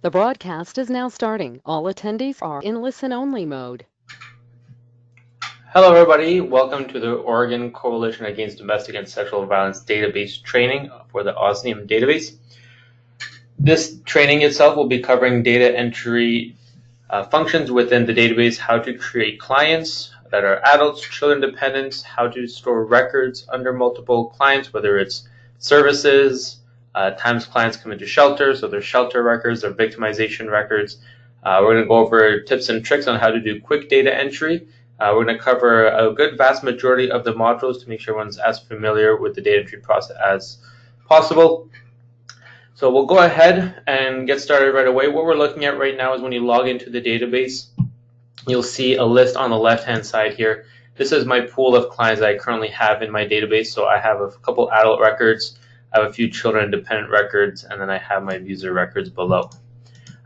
The broadcast is now starting. All attendees are in listen-only mode. Hello everybody, welcome to the Oregon Coalition Against Domestic and Sexual Violence database training for the Osnium database. This training itself will be covering data entry functions within the database, how to create clients that are adults, children dependents, how to store records under multiple clients, whether it's services, times clients come into shelter, so there's shelter records or victimization records. We're going to go over tips and tricks on how to do quick data entry. We're going to cover a good vast majority of the modules to make sure everyone's as familiar with the data entry process as possible. So we'll go ahead and get started right away. What we're looking at right now is when you log into the database, you'll see a list on the left-hand side here. This is my pool of clients that I currently have in my database. So I have a couple adult records, I have a few children dependent records, and then I have my user records below.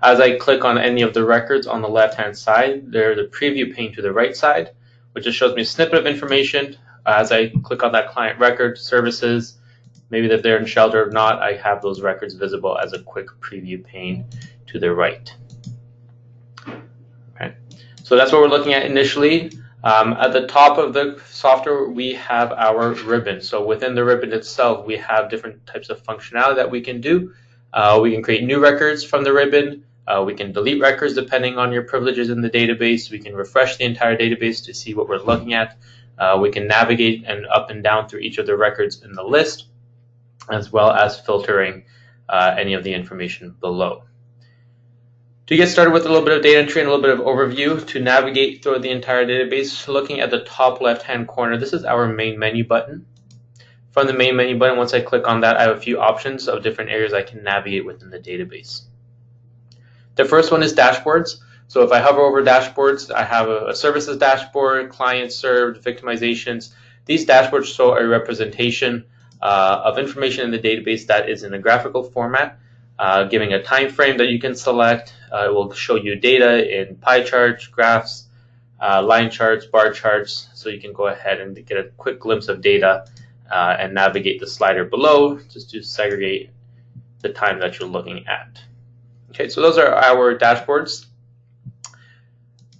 As I click on any of the records on the left-hand side, there's a preview pane to the right side, which just shows me a snippet of information. As I click on that client record, services, maybe that they're in shelter or not, I have those records visible as a quick preview pane to the right. Okay. So that's what we're looking at initially. At the top of the software, we have our ribbon. So within the ribbon itself, we have different types of functionality that we can do. We can create new records from the ribbon. We can delete records depending on your privileges in the database. We can refresh the entire database to see what we're looking at. We can navigate and up and down through each of the records in the list, as well as filtering any of the information below. To get started with a little bit of data entry and a little bit of overview, to navigate through the entire database, looking at the top left-hand corner, this is our main menu button. From the main menu button, once I click on that, I have a few options of different areas I can navigate within the database. The first one is dashboards. So if I hover over dashboards, I have a services dashboard, client served, victimizations. These dashboards show a representation of information in the database that is in a graphical format, giving a time frame that you can select. It will show you data in pie charts, graphs, line charts, bar charts, so you can go ahead and get a quick glimpse of data and navigate the slider below just to segregate the time that you're looking at. Okay, so those are our dashboards.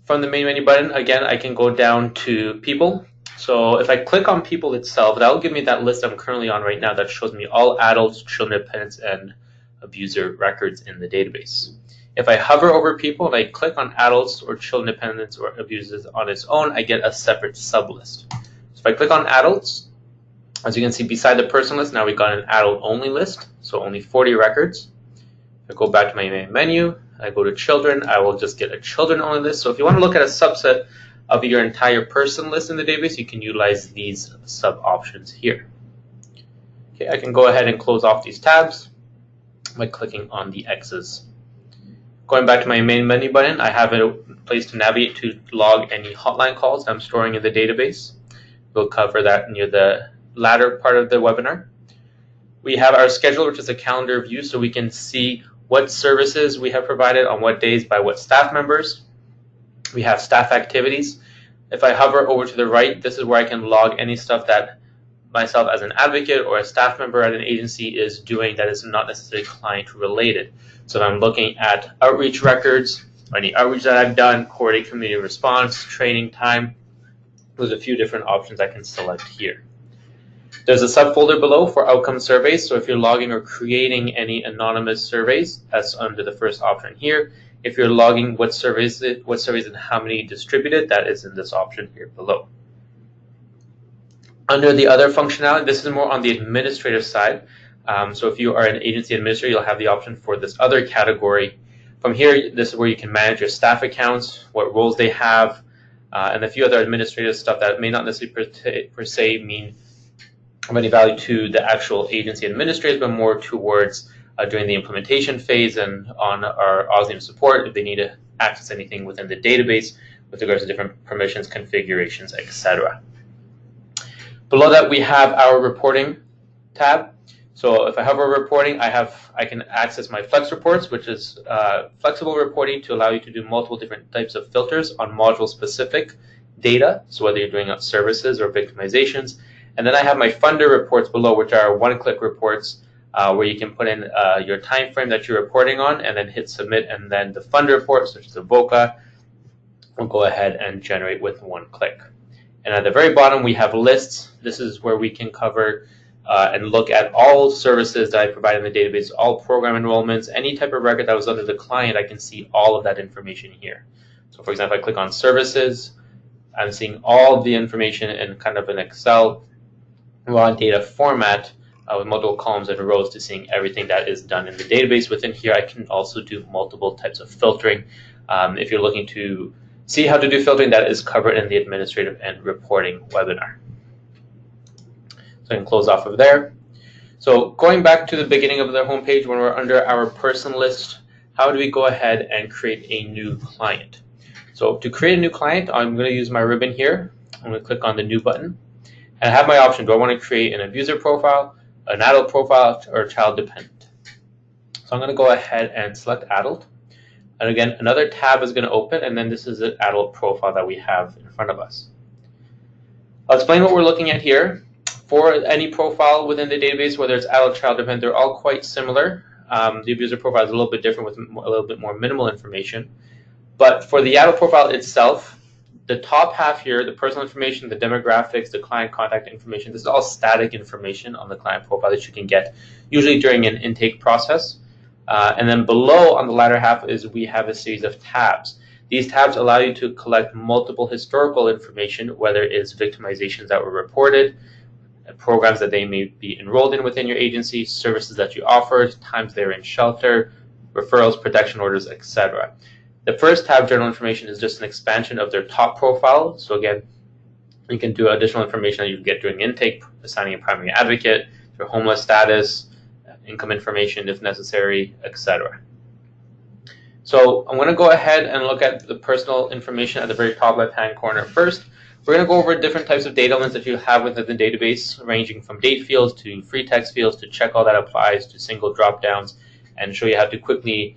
From the main menu button, again, I can go down to people. So if I click on people itself, that will give me that list I'm currently on right now that shows me all adults, children dependents, and abuser records in the database. If I hover over people and I click on adults or children dependents or abusers on its own, I get a separate sublist. So if I click on adults, as you can see beside the person list, now we've got an adult only list, so only 40 records. If I go back to my main menu, I go to children, I will just get a children only list. So if you want to look at a subset of your entire person list in the database, you can utilize these sub options here. Okay, I can go ahead and close off these tabs by clicking on the X's. Going back to my main menu button, I have a place to navigate to log any hotline calls I'm storing in the database. We'll cover that near the latter part of the webinar. We have our schedule, which is a calendar view, so we can see what services we have provided on what days by what staff members. We have staff activities. If I hover over to the right, this is where I can log any stuff that myself as an advocate or a staff member at an agency is doing that is not necessarily client related. So if I'm looking at outreach records, or any outreach that I've done, coordinate community response, training time, there's a few different options I can select here. There's a subfolder below for outcome surveys. So if you're logging or creating any anonymous surveys, that's under the first option here. If you're logging what surveys and how many distributed, that is in this option here below. Under the other functionality, this is more on the administrative side. So if you are an agency administrator, you'll have the option for this other category. From here, this is where you can manage your staff accounts, what roles they have, and a few other administrative stuff that may not necessarily per se mean of any value to the actual agency administrators, but more towards during the implementation phase and on our Osnium support if they need to access anything within the database with regards to different permissions, configurations, etc. Below that, we have our reporting tab. So if I hover over reporting, I can access my Flex reports, which is flexible reporting to allow you to do multiple different types of filters on module-specific data. So whether you're doing services or victimizations. And then I have my funder reports below, which are one-click reports where you can put in your time frame that you're reporting on and then hit submit, and then the fund report, such as the VOCA, will go ahead and generate with one click. And at the very bottom, we have lists. This is where we can cover and look at all services that I provide in the database, all program enrollments, any type of record that was under the client. I can see all of that information here. So for example, I click on services. I'm seeing all of the information in kind of an Excel raw data format with multiple columns and rows to seeing everything that is done in the database. Within here, I can also do multiple types of filtering. If you're looking to see how to do filtering, that is covered in the administrative and reporting webinar. So I can close off of there. So going back to the beginning of the homepage, when we're under our person list, how do we go ahead and create a new client? So to create a new client, I'm going to use my ribbon here. I'm going to click on the new button. And I have my option. Do I want to create an abuser profile, an adult profile, or a child dependent? So I'm going to go ahead and select adult. And again, another tab is going to open, and then this is the adult profile that we have in front of us. I'll explain what we're looking at here. For any profile within the database, whether it's adult, child dependent, they're all quite similar. The abuser profile is a little bit different with a little bit more minimal information. But for the adult profile itself, the top half here, the personal information, the demographics, the client contact information, this is all static information on the client profile that you can get usually during an intake process. And then below on the latter half is we have a series of tabs. These tabs allow you to collect multiple historical information, whether it's victimizations that were reported, programs that they may be enrolled in within your agency, services that you offered, times they were in shelter, referrals, protection orders, etc. The first tab, general information, is just an expansion of their top profile. So again, you can do additional information that you get during intake, assigning a primary advocate, their homeless status, income information if necessary, etc. So I'm going to go ahead and look at the personal information at the very top left-hand corner first. We're going to go over different types of data elements that you have within the database, ranging from date fields to free text fields to check all that applies to single drop-downs, and show you how to quickly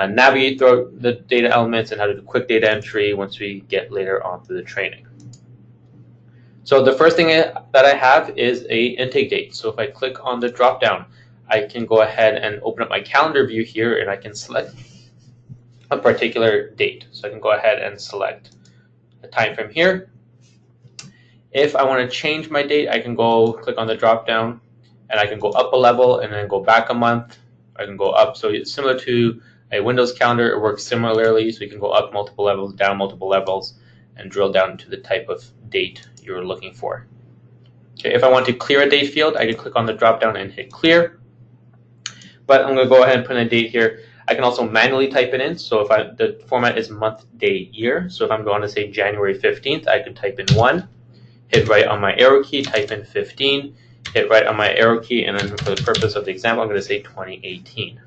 navigate through the data elements and how to do quick data entry once we get later on through the training. So the first thing that I have is a intake date. So if I click on the drop-down, I can go ahead and open up my calendar view here, and I can select a particular date. So I can go ahead and select a time frame here. If I want to change my date, I can go click on the drop down, and I can go up a level and then go back a month. I can go up. So it's similar to a Windows calendar. It works similarly. So you can go up multiple levels, down multiple levels, and drill down into the type of date you're looking for. Okay, if I want to clear a date field, I can click on the drop down and hit clear. But I'm going to go ahead and put in a date here. I can also manually type it in. So if the format is month, day, year. So if I'm going to say January 15th, I can type in 1. Hit right on my arrow key, type in 15, hit right on my arrow key, and then for the purpose of the example, I'm going to say 2018.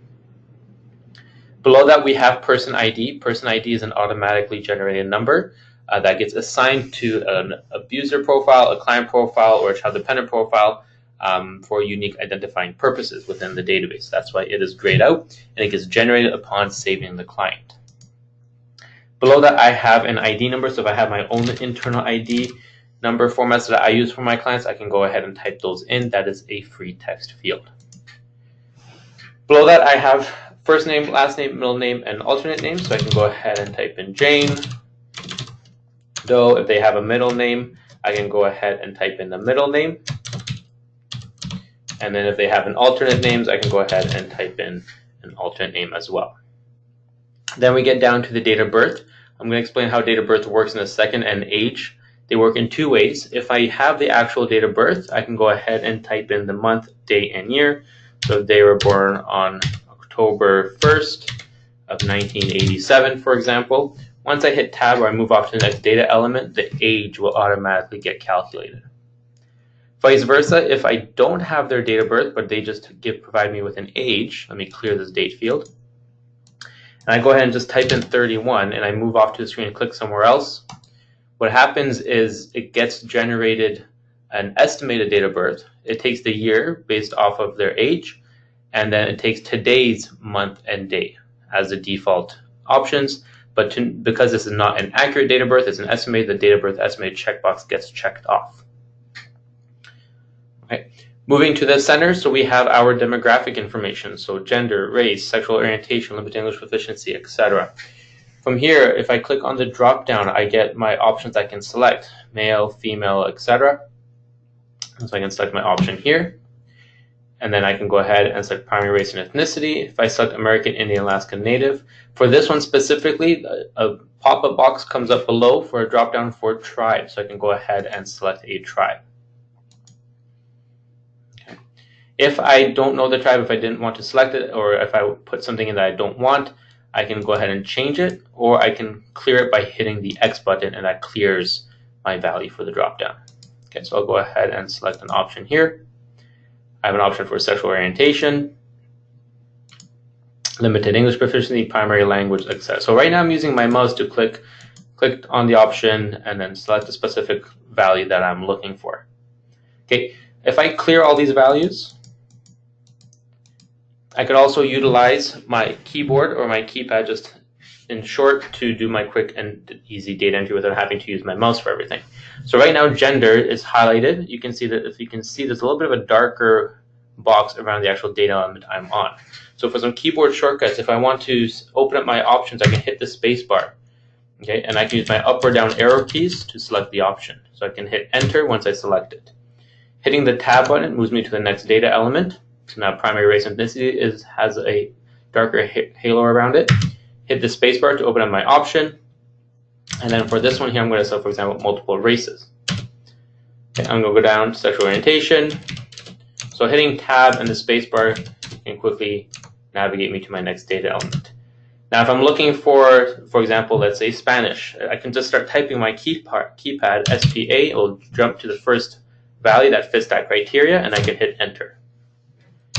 Below that, we have person ID. Person ID is an automatically generated number that gets assigned to an abuser profile, a client profile, or a child dependent profile for unique identifying purposes within the database. That's why it is grayed out, and it gets generated upon saving the client. Below that, I have an ID number. So if I have my own internal ID number formats that I use for my clients, I can go ahead and type those in. That is a free text field. Below that, I have first name, last name, middle name, and alternate name. So I can go ahead and type in Jane Doe. If they have a middle name, I can go ahead and type in the middle name. And then if they have an alternate names, I can go ahead and type in an alternate name as well. Then we get down to the date of birth. I'm going to explain how date of birth works in a second, and age. They work in two ways. If I have the actual date of birth, I can go ahead and type in the month, day, and year. So if they were born on October 1st of 1987, for example, once I hit tab or I move off to the next data element, the age will automatically get calculated. Vice versa, if I don't have their date of birth, but they just provide me with an age, let me clear this date field. And I go ahead and just type in 31, and I move off to the screen and click somewhere else. What happens is it gets generated an estimated date of birth. It takes the year based off of their age, and then it takes today's month and day as the default options. But because this is not an accurate date of birth, it's an estimated, the date of birth estimated checkbox gets checked off. Right. Moving to the center, so we have our demographic information, so gender, race, sexual orientation, limited English proficiency, etc. From here, if I click on the drop down, I get my options I can select, male, female, etc. So I can select my option here, and then I can go ahead and select primary race and ethnicity. If I select American Indian Alaska Native, for this one specifically, a pop-up box comes up below for a drop down for tribe, so I can go ahead and select a tribe. If I don't know the tribe, if I didn't want to select it, or if I put something in that I don't want, I can go ahead and change it, or I can clear it by hitting the X button, and that clears my value for the dropdown. Okay, so I'll go ahead and select an option here. I have an option for sexual orientation, limited English proficiency, primary language, etc. So right now I'm using my mouse to click on the option and then select a specific value that I'm looking for. Okay, if I clear all these values, I could also utilize my keyboard or my keypad, just in short, to do my quick and easy data entry without having to use my mouse for everything. So right now gender is highlighted. You can see that, if you can see, there's a little bit of a darker box around the actual data element I'm on. So for some keyboard shortcuts, if I want to open up my options, I can hit the space bar. Okay, and I can use my up or down arrow keys to select the option. So I can hit enter once I select it. Hitting the tab button moves me to the next data element. So now primary race and ethnicity has a darker halo around it. Hit the spacebar to open up my option. And then for this one here, I'm going to set, for example, multiple races. Okay, I'm going to go down to sexual orientation. So hitting tab and the spacebar can quickly navigate me to my next data element. Now, if I'm looking for example, let's say Spanish, I can just start typing my keypad, SPA. It will jump to the first value that fits that criteria, and I can hit enter.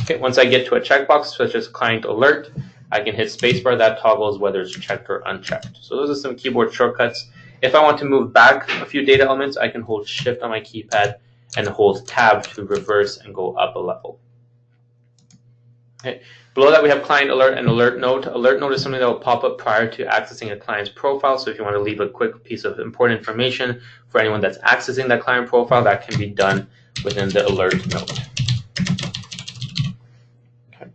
Okay, once I get to a checkbox, such as client alert, I can hit spacebar. That toggles whether it's checked or unchecked. So those are some keyboard shortcuts. If I want to move back a few data elements, I can hold shift on my keypad and hold tab to reverse and go up a level. Okay. Below that, we have client alert and alert note. Alert note is something that will pop up prior to accessing a client's profile. So if you want to leave a quick piece of important information for anyone that's accessing that client profile, that can be done within the alert note. Okay.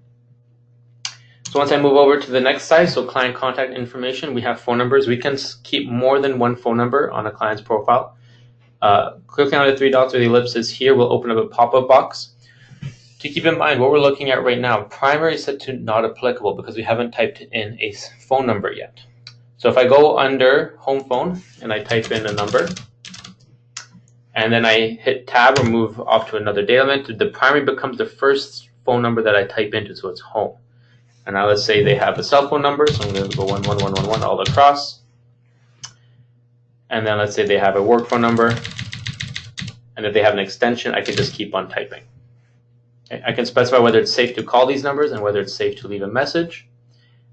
So once I move over to the next side, so client contact information, we have phone numbers. We can keep more than one phone number on a client's profile. Clicking on the three dots or the ellipses here will open up a pop-up box. To keep in mind, what we're looking at right now, primary is set to not applicable because we haven't typed in a phone number yet. So if I go under home phone and I type in a number, and then I hit tab or move off to another data element, the primary becomes the first phone number that I type into, so it's home. And now let's say they have a cell phone number, so I'm going to go 11111 all across. And then let's say they have a work phone number, and if they have an extension, I can just keep on typing. I can specify whether it's safe to call these numbers and whether it's safe to leave a message.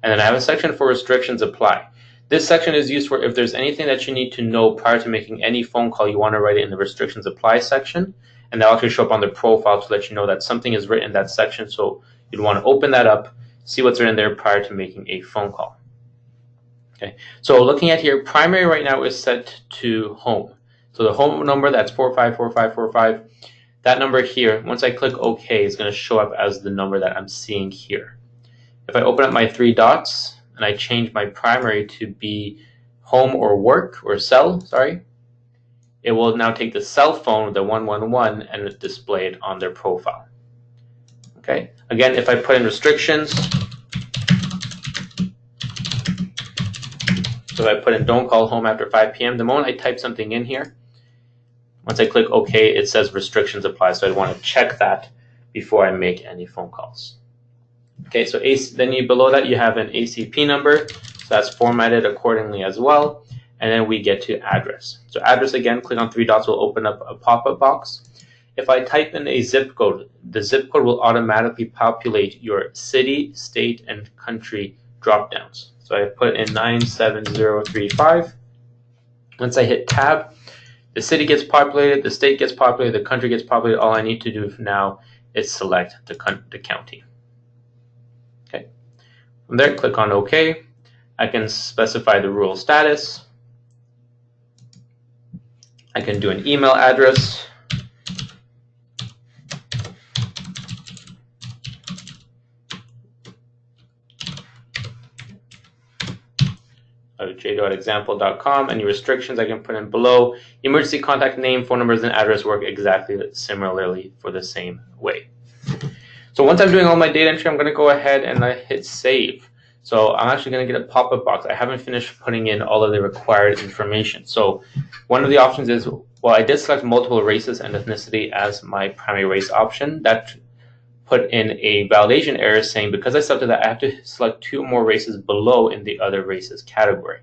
And then I have a section for restrictions apply. This section is used for if there's anything that you need to know prior to making any phone call, you want to write it in the restrictions apply section. And that'll actually show up on the profile to let you know that something is written in that section. So you'd want to open that up, see what's written there prior to making a phone call. Okay, so looking at here, primary right now is set to home. So the home number, that's 454545. That number here, once I click OK, is going to show up as the number that I'm seeing here. If I open up my three dots and I change my primary to be home or work or cell, it will now take the cell phone, the 111, and display it on their profile. Okay. Again, if I put in restrictions, so if I put in don't call home after 5 p.m., the moment I type something in here, once I click OK, it says restrictions apply. So I want to check that before I make any phone calls. Okay, so then below that you have an ACP number. So that's formatted accordingly as well. And then we get to address. So address, again, click on three dots will open up a pop-up box. If I type in a zip code, the zip code will automatically populate your city, state, and country drop-downs. So I put in 97035. Once I hit tab, the city gets populated, the state gets populated, the country gets populated. All I need to do now is select the county. Okay. From there, click on OK. I can specify the rural status. I can do an email address. jdo@example.com. Any restrictions I can put in below. Emergency contact name, phone numbers, and address work exactly similarly for the same way. So once I'm doing all my data entry, I'm going to go ahead and I hit save. So I'm actually going to get a pop-up box. I haven't finished putting in all of the required information. So one of the options is, well, I did select multiple races and ethnicity as my primary race option. That put in a validation error saying because I selected that, I have to select 2 more races below in the other races category.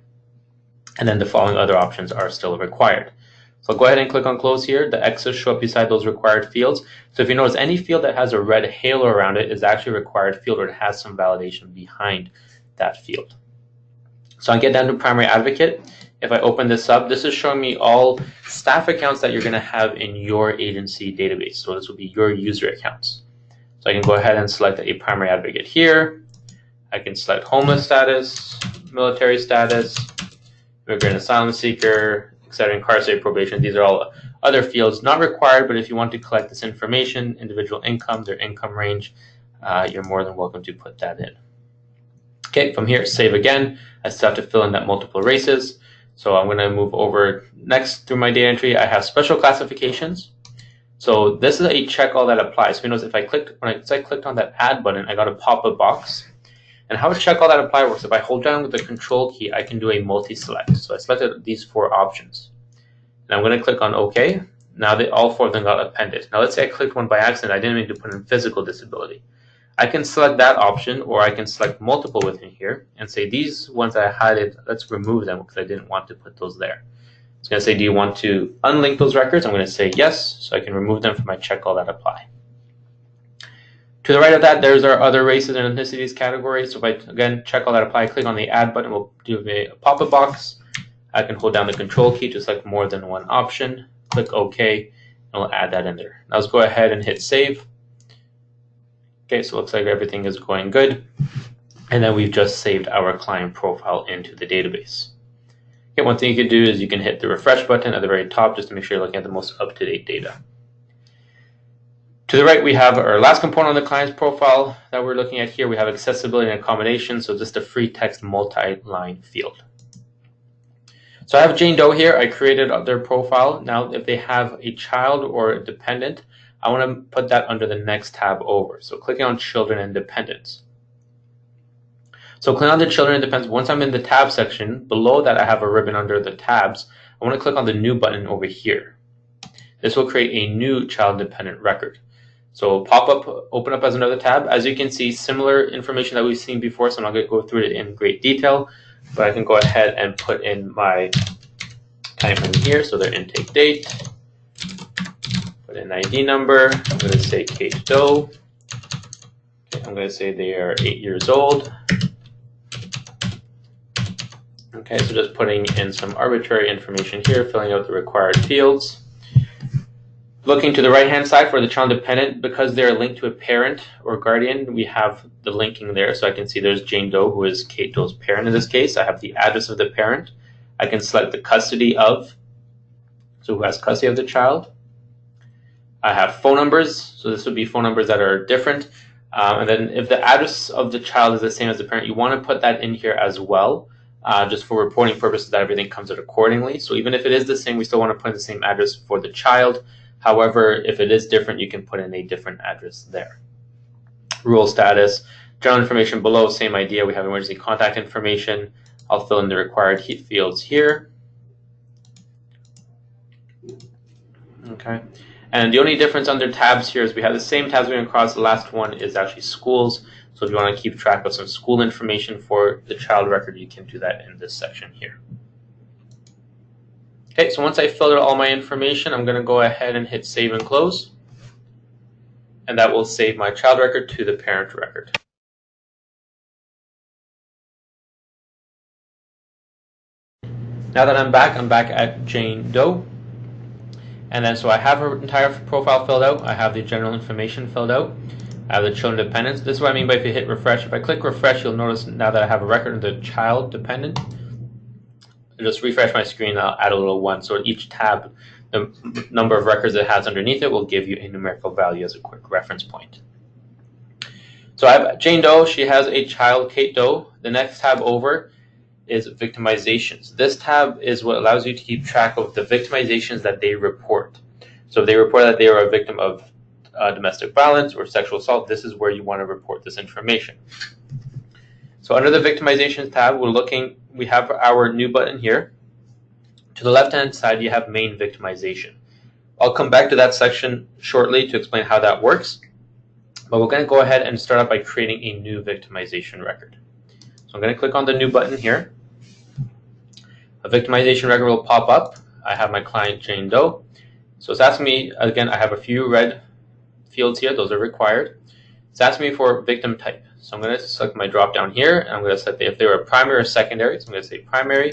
And then the following other options are still required. So I'll go ahead and click on close here. The X's show up beside those required fields. So if you notice, any field that has a red halo around it is actually a required field, or it has some validation behind that field. So I get down to primary advocate. If I open this up, this is showing me all staff accounts that you're going to have in your agency database. So this will be your user accounts. So I can go ahead and select a primary advocate here. I can select homeless status, military status, immigrant asylum seeker, etc., incarcerated, probation. These are all other fields, not required, but if you want to collect this information, individual income, their income range, you're more than welcome to put that in. Okay, from here, save again. I still have to fill in that multiple races. So I'm going to move over next through my data entry. I have special classifications. So this is a check all that applies. So you notice if I clicked on that add button, I got a pop-up box. And how a check all that apply works, if I hold down with the control key, I can do a multi-select. So I selected these 4 options. And I'm going to click on OK. Now all 4 of them got appended. Now let's say I clicked one by accident. I didn't mean to put in physical disability. I can select that option, or I can select multiple within here and say these ones I highlighted, let's remove them because I didn't want to put those there. It's going to say, do you want to unlink those records? I'm going to say yes, so I can remove them from my check all that apply. To the right of that, there's our other races and ethnicities category. So if I, again, check all that apply, click on the add button, we'll do a pop-up box. I can hold down the control key to select more than one option, click OK, and we'll add that in there. Now let's go ahead and hit save. Okay, so it looks like everything is going good. And then we've just saved our client profile into the database. Okay, one thing you can do is you can hit the refresh button at the very top just to make sure you're looking at the most up-to-date data. To the right, we have our last component on the client's profile that we're looking at here. We have accessibility and accommodation, so just a free text multi-line field. So I have Jane Doe here. I created their profile. Now, if they have a child or a dependent, I want to put that under the next tab over. So clicking on children and dependents. So click on the children and dependents. Once I'm in the tab section, below that I have a ribbon under the tabs. I want to click on the new button over here. This will create a new child dependent record. So pop up, open up as another tab. As you can see, similar information that we've seen before, so I'm not going to go through it in great detail, but I can go ahead and put in my time frame here. So their intake date, put in ID number. I'm going to say Kate Doe. Okay, I'm going to say they are 8 years old. Okay, so just putting in some arbitrary information here, filling out the required fields. Looking to the right-hand side for the child dependent, because they're linked to a parent or guardian, we have the linking there. So I can see there's Jane Doe, who is Kate Doe's parent in this case. I have the address of the parent. I can select the custody of, so who has custody of the child. I have phone numbers, so this would be phone numbers that are different. And then if the address of the child is the same as the parent, you want to put that in here as well, just for reporting purposes that everything comes out accordingly. So even if it is the same, we still want to put in the same address for the child. However, if it is different, you can put in a different address there. Rural status, general information below, same idea. We have emergency contact information. I'll fill in the required fields here. Okay. And the only difference under tabs here is we have the same tabs going across. The last one is actually schools. So if you want to keep track of some school information for the child record, you can do that in this section here. Okay, so once I filled out all my information, I'm going to go ahead and hit save and close. And that will save my child record to the parent record. Now that I'm back at Jane Doe. And then so I have her entire profile filled out. I have the general information filled out. I have the children dependents. This is what I mean by if you hit refresh. If I click refresh, you'll notice now that I have a record of the child dependent. I'll just refresh my screen, I'll add a little 1. So each tab, the number of records it has underneath it will give you a numerical value as a quick reference point. So I have Jane Doe, she has a child, Kate Doe. The next tab over, is victimizations. This tab is what allows you to keep track of the victimizations that they report. So if they report that they are a victim of domestic violence or sexual assault, this is where you want to report this information. So under the victimizations tab, we have our new button here. To the left-hand side, you have main victimization. I'll come back to that section shortly to explain how that works, but we're going to go ahead and start out by creating a new victimization record. So I'm going to click on the new button here. A victimization record will pop up. I have my client Jane Doe. So it's asking me, again, I have a few red fields here. Those are required. It's asking me for victim type. So I'm going to select my drop down here, and I'm going to select if they were primary or secondary. So I'm going to say primary.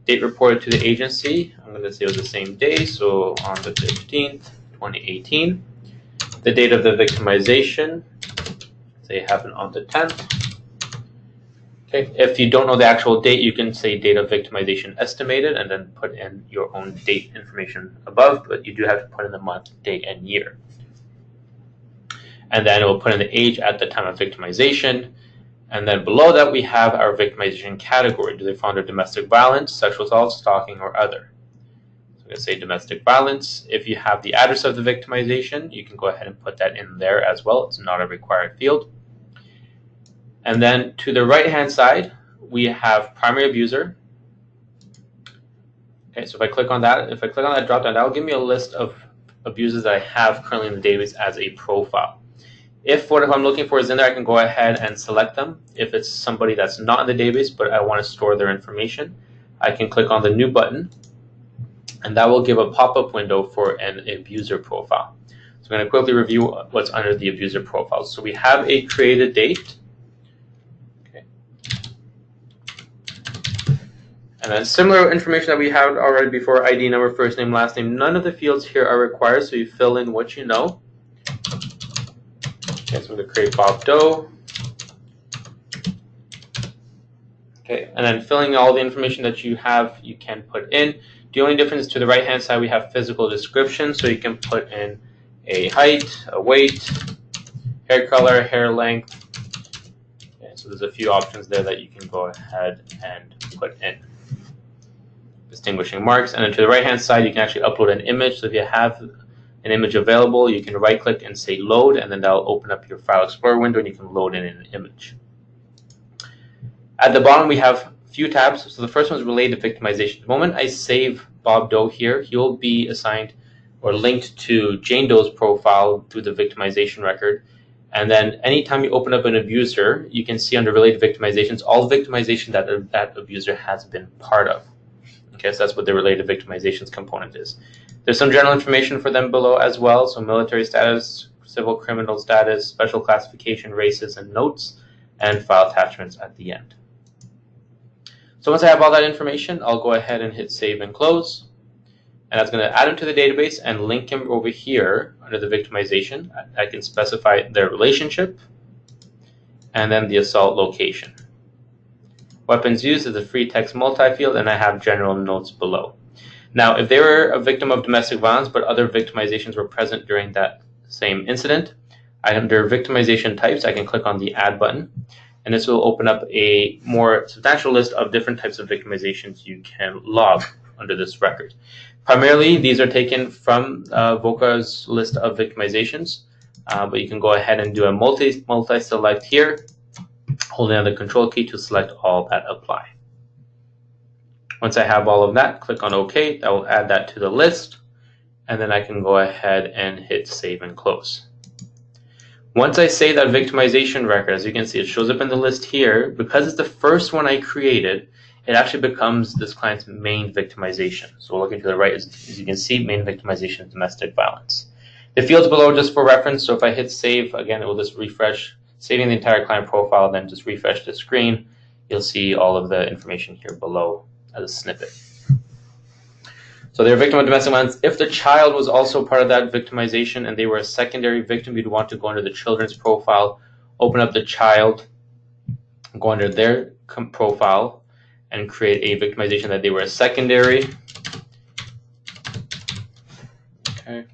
Date reported to the agency. I'm going to say it was the same day, so on the 15th, 2018. The date of the victimization, say it happened on the 10th. Okay. If you don't know the actual date, you can say date of victimization estimated and then put in your own date information above, but you do have to put in the month, date, and year. And then it will put in the age at the time of victimization. And then below that, we have our victimization category. Do they fall under domestic violence, sexual assault, stalking, or other? So I'm going to say domestic violence. If you have the address of the victimization, you can go ahead and put that in there as well. It's not a required field. And then to the right-hand side, we have primary abuser. Okay, so if I click on that drop-down, that will give me a list of abusers that I have currently in the database as a profile. If what I'm looking for is in there, I can go ahead and select them. If it's somebody that's not in the database, but I want to store their information, I can click on the new button, and that will give a pop-up window for an abuser profile. So I'm going to quickly review what's under the abuser profile. So we have a created date. Okay. And then similar information that we had already before, ID number, first name, last name. None of the fields here are required, so you fill in what you know. Okay, so I'm going to create Bob Doe. Okay, and then filling all the information that you have, you can put in. The only difference to the right-hand side, we have physical description, so you can put in a height, a weight, hair color, hair length. Okay, so there's a few options there that you can go ahead and put in. Distinguishing marks, and then to the right-hand side, you can actually upload an image. So if you have an image available, you can right-click and say load, and then that'll open up your File Explorer window, and you can load in an image. At the bottom, we have a few tabs. So the first one is related to victimization. The moment I save Bob Doe here, he will be assigned or linked to Jane Doe's profile through the victimization record. And then anytime you open up an abuser, you can see under related victimizations, all victimization that that abuser has been part of. Okay, so that's what the related victimizations component is. There's some general information for them below as well. So military status, civil criminal status, special classification, races, and notes, and file attachments at the end. So once I have all that information, I'll go ahead and hit save and close. And that's going to add him to the database and link him over here under the victimization. I can specify their relationship and then the assault location. Weapons used is a free text multi-field, and I have general notes below. Now, if they were a victim of domestic violence, but other victimizations were present during that same incident, under victimization types, I can click on the add button, and this will open up a more substantial list of different types of victimizations you can log under this record. Primarily, these are taken from VOCA's list of victimizations, but you can go ahead and do a multi-select here, holding down the control key to select all that apply. Once I have all of that, click on OK. That will add that to the list, and then I can go ahead and hit save and close. Once I save that victimization record, as you can see, it shows up in the list here. Because it's the first one I created, it actually becomes this client's main victimization. So looking to the right, as you can see, main victimization is domestic violence. The fields below just for reference, so if I hit save, again, it will just refresh, saving the entire client profile, and then just refresh the screen. You'll see all of the information here below as a snippet. So they're a victim of domestic violence. If the child was also part of that victimization and they were a secondary victim, you'd want to go under the children's profile, open up the child, go under their profile, and create a victimization that they were a secondary. Okay.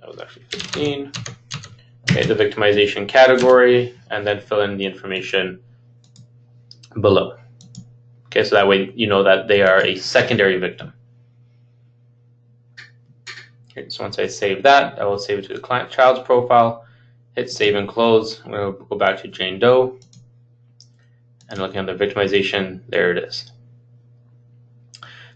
That was actually 15. Okay, the victimization category, and then fill in the information below. Okay, so that way you know that they are a secondary victim. Okay, so once I save that, I will save it to the client child's profile, hit save and close. I'm going to go back to Jane Doe, and looking at the victimization, there it is.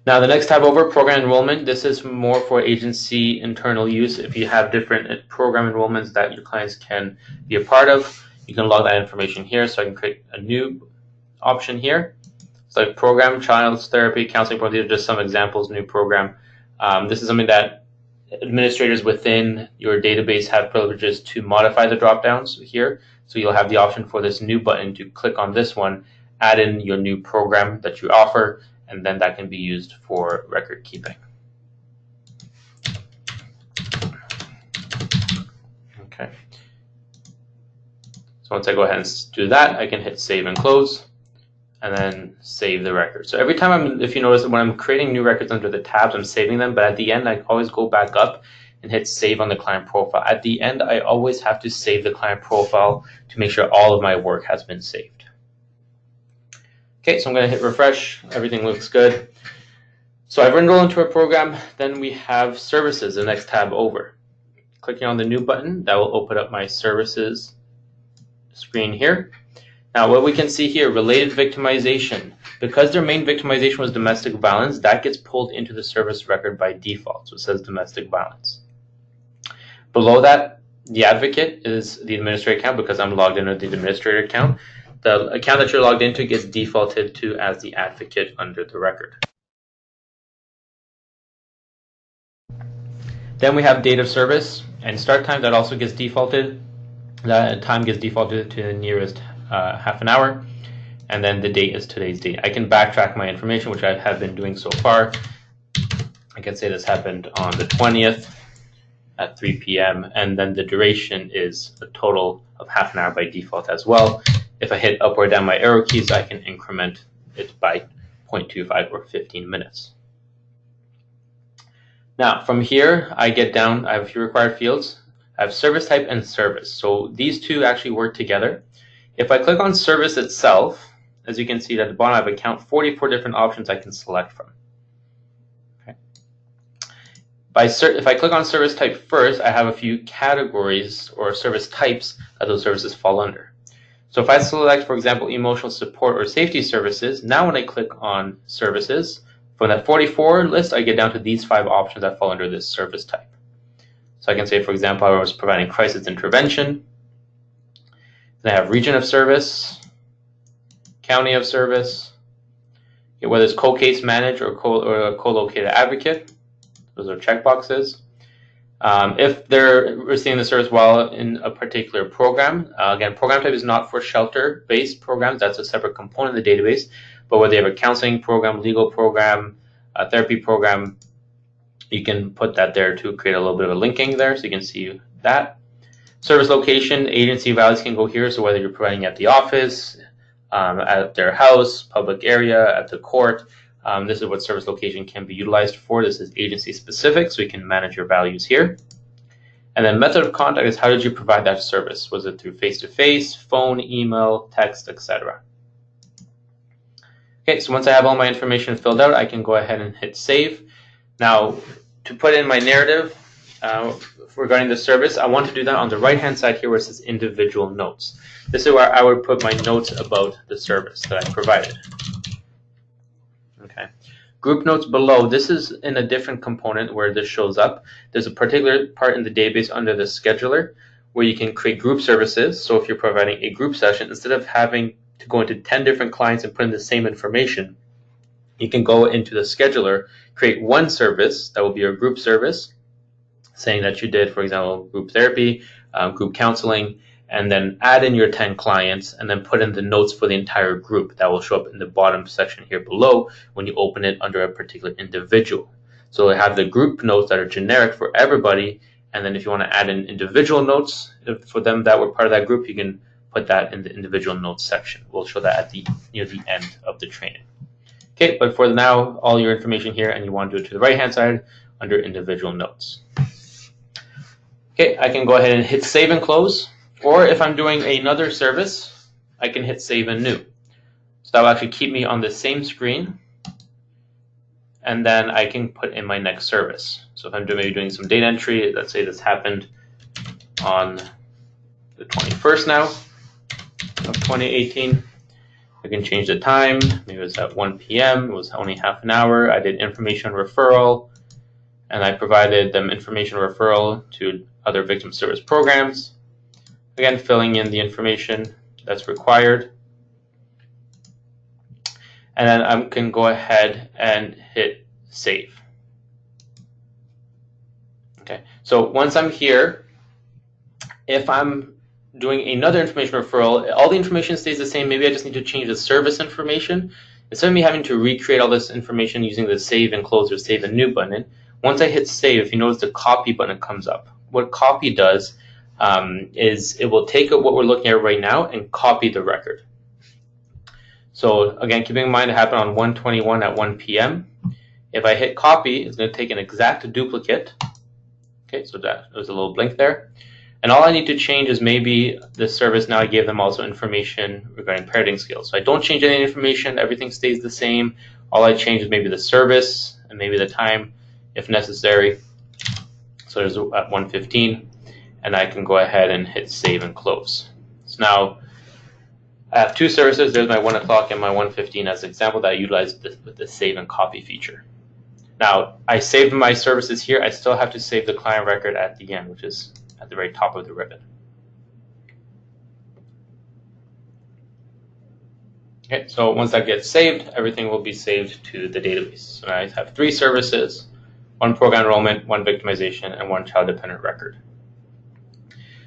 Now the next tab over, program enrollment. This is more for agency internal use. If you have different program enrollments that your clients can be a part of, you can log that information here. So I can create a new option here. So like program, child's therapy, counseling program. These are just some examples, new program. This is something that administrators within your database have privileges to modify the drop-downs here. So you'll have the option for this new button to click on this one, add in your new program that you offer, and then that can be used for record keeping. Okay. So once I go ahead and do that, I can hit save and close, and then save the record. So every time if you notice, when I'm creating new records under the tabs, I'm saving them, but at the end, I always go back up and hit save on the client profile. At the end, I always have to save the client profile to make sure all of my work has been saved. Okay, so I'm going to hit refresh. Everything looks good. So I've enrolled into a program. Then we have services, the next tab over. Clicking on the new button, that will open up my services screen here. Now what we can see here, related victimization. Because their main victimization was domestic violence, that gets pulled into the service record by default. So it says domestic violence. Below that, the advocate is the administrator account because I'm logged into the administrator account. The account that you're logged into gets defaulted to as the advocate under the record. Then we have date of service and start time. That also gets defaulted. That time gets defaulted to the nearest half an hour. And then the date is today's date. I can backtrack my information, which I have been doing so far. I can say this happened on the 20th at 3 p.m. And then the duration is a total of half an hour by default as well. If I hit up or down my arrow keys, I can increment it by 0.25 or 15 minutes. Now, from here, I get down, I have a few required fields. I have service type and service. So these two actually work together. If I click on service itself, as you can see at the bottom, I have a count 44 different options I can select from. Okay. If I click on service type first, I have a few categories or service types that those services fall under. So if I select, for example, emotional support or safety services, now when I click on services, from that 44 list, I get down to these 5 options that fall under this service type. So I can say, for example, I was providing crisis intervention. Then I have region of service, county of service, whether it's co-case managed or co-located advocate. Those are checkboxes. If they're receiving the service while in a particular program, again, program type is not for shelter-based programs. That's a separate component of the database. But whether they have a counseling program, legal program, a therapy program, you can put that there to create a little bit of a linking there, so you can see that. Service location, agency values can go here. So whether you're providing at the office, at their house, public area, at the court, this is what service location can be utilized for. This is agency specific, so you can manage your values here. And then method of contact is how did you provide that service? Was it through face-to-face, phone, email, text, etc.? Okay, so once I have all my information filled out, I can go ahead and hit save. Now, to put in my narrative regarding the service, I want to do that on the right-hand side here where it says individual notes. This is where I would put my notes about the service that I provided. Okay. Group notes below, this is in a different component where this shows up. There's a particular part in the database under the scheduler where you can create group services. So if you're providing a group session, instead of having to go into 10 different clients and put in the same information, you can go into the scheduler, create one service that will be your group service, saying that you did, for example, group therapy, group counseling, and then add in your 10 clients and then put in the notes for the entire group. That will show up in the bottom section here below when you open it under a particular individual. So I have the group notes that are generic for everybody, and then if you want to add in individual notes for them that were part of that group, you can put that in the individual notes section. We'll show that at near the end of the training. Okay, but for now, all your information here, and you want to do it to the right-hand side under individual notes. Okay, I can go ahead and hit save and close, or if I'm doing another service, I can hit save and new. So that will actually keep me on the same screen, and then I can put in my next service. So if I'm maybe doing some data entry, let's say this happened on the 21st now of 2018. I can change the time. Maybe it was at 1 p.m. It was only half an hour. I did information referral, and I provided them information referral to other victim service programs. Again, filling in the information that's required. And then I can go ahead and hit save. Okay, so once I'm here, if I'm doing another information referral, all the information stays the same. Maybe I just need to change the service information. Instead of me having to recreate all this information using the save and close or save and new button, once I hit save, if you notice the copy button comes up. What copy does is it will take what we're looking at right now and copy the record. So again, keeping in mind it happened on 1/21 at 1 p.m. If I hit copy, it's going to take an exact duplicate. Okay, so that was a little blink there. And all I need to change is maybe the service. Now I gave them also information regarding parroting skills. So I don't change any information. Everything stays the same. All I change is maybe the service and maybe the time if necessary. So there's at 1:15, and I can go ahead and hit save and close. So now I have two services. There's my 1 o'clock and my 1:15 as an example that I utilized with the save and copy feature. Now I saved my services here. I still have to save the client record at the end, which is at the very top of the ribbon. Okay, so once that gets saved, everything will be saved to the database. So now I have three services, one program enrollment, one victimization, and one child dependent record.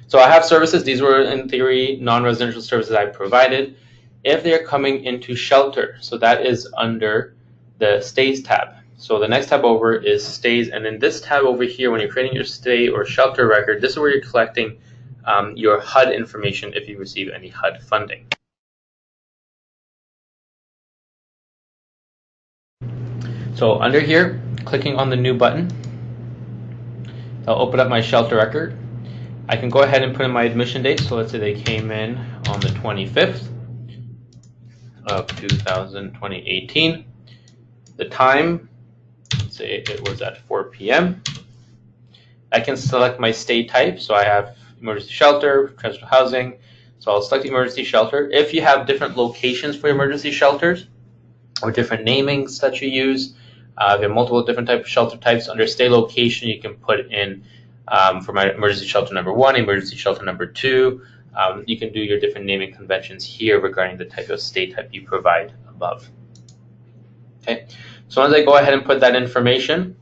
So I have services. These were, in theory, non-residential services I provided. If they're coming into shelter, so that is under the stays tab. So the next tab over is stays, and in this tab over here, when you're creating your stay or shelter record, this is where you're collecting your HUD information if you receive any HUD funding. So under here, clicking on the new button, I'll open up my shelter record. I can go ahead and put in my admission date. So let's say they came in on the 25th of 2018. The time, let's say it was at 4 p.m. I can select my stay type. So I have emergency shelter, transitional housing. So I'll select emergency shelter. If you have different locations for emergency shelters or different namings that you use, if you have multiple different types of shelter types, under stay location, you can put in for my emergency shelter number 1, emergency shelter number 2. You can do your different naming conventions here regarding the type of stay type you provide above. Okay, so once I go ahead and put that information,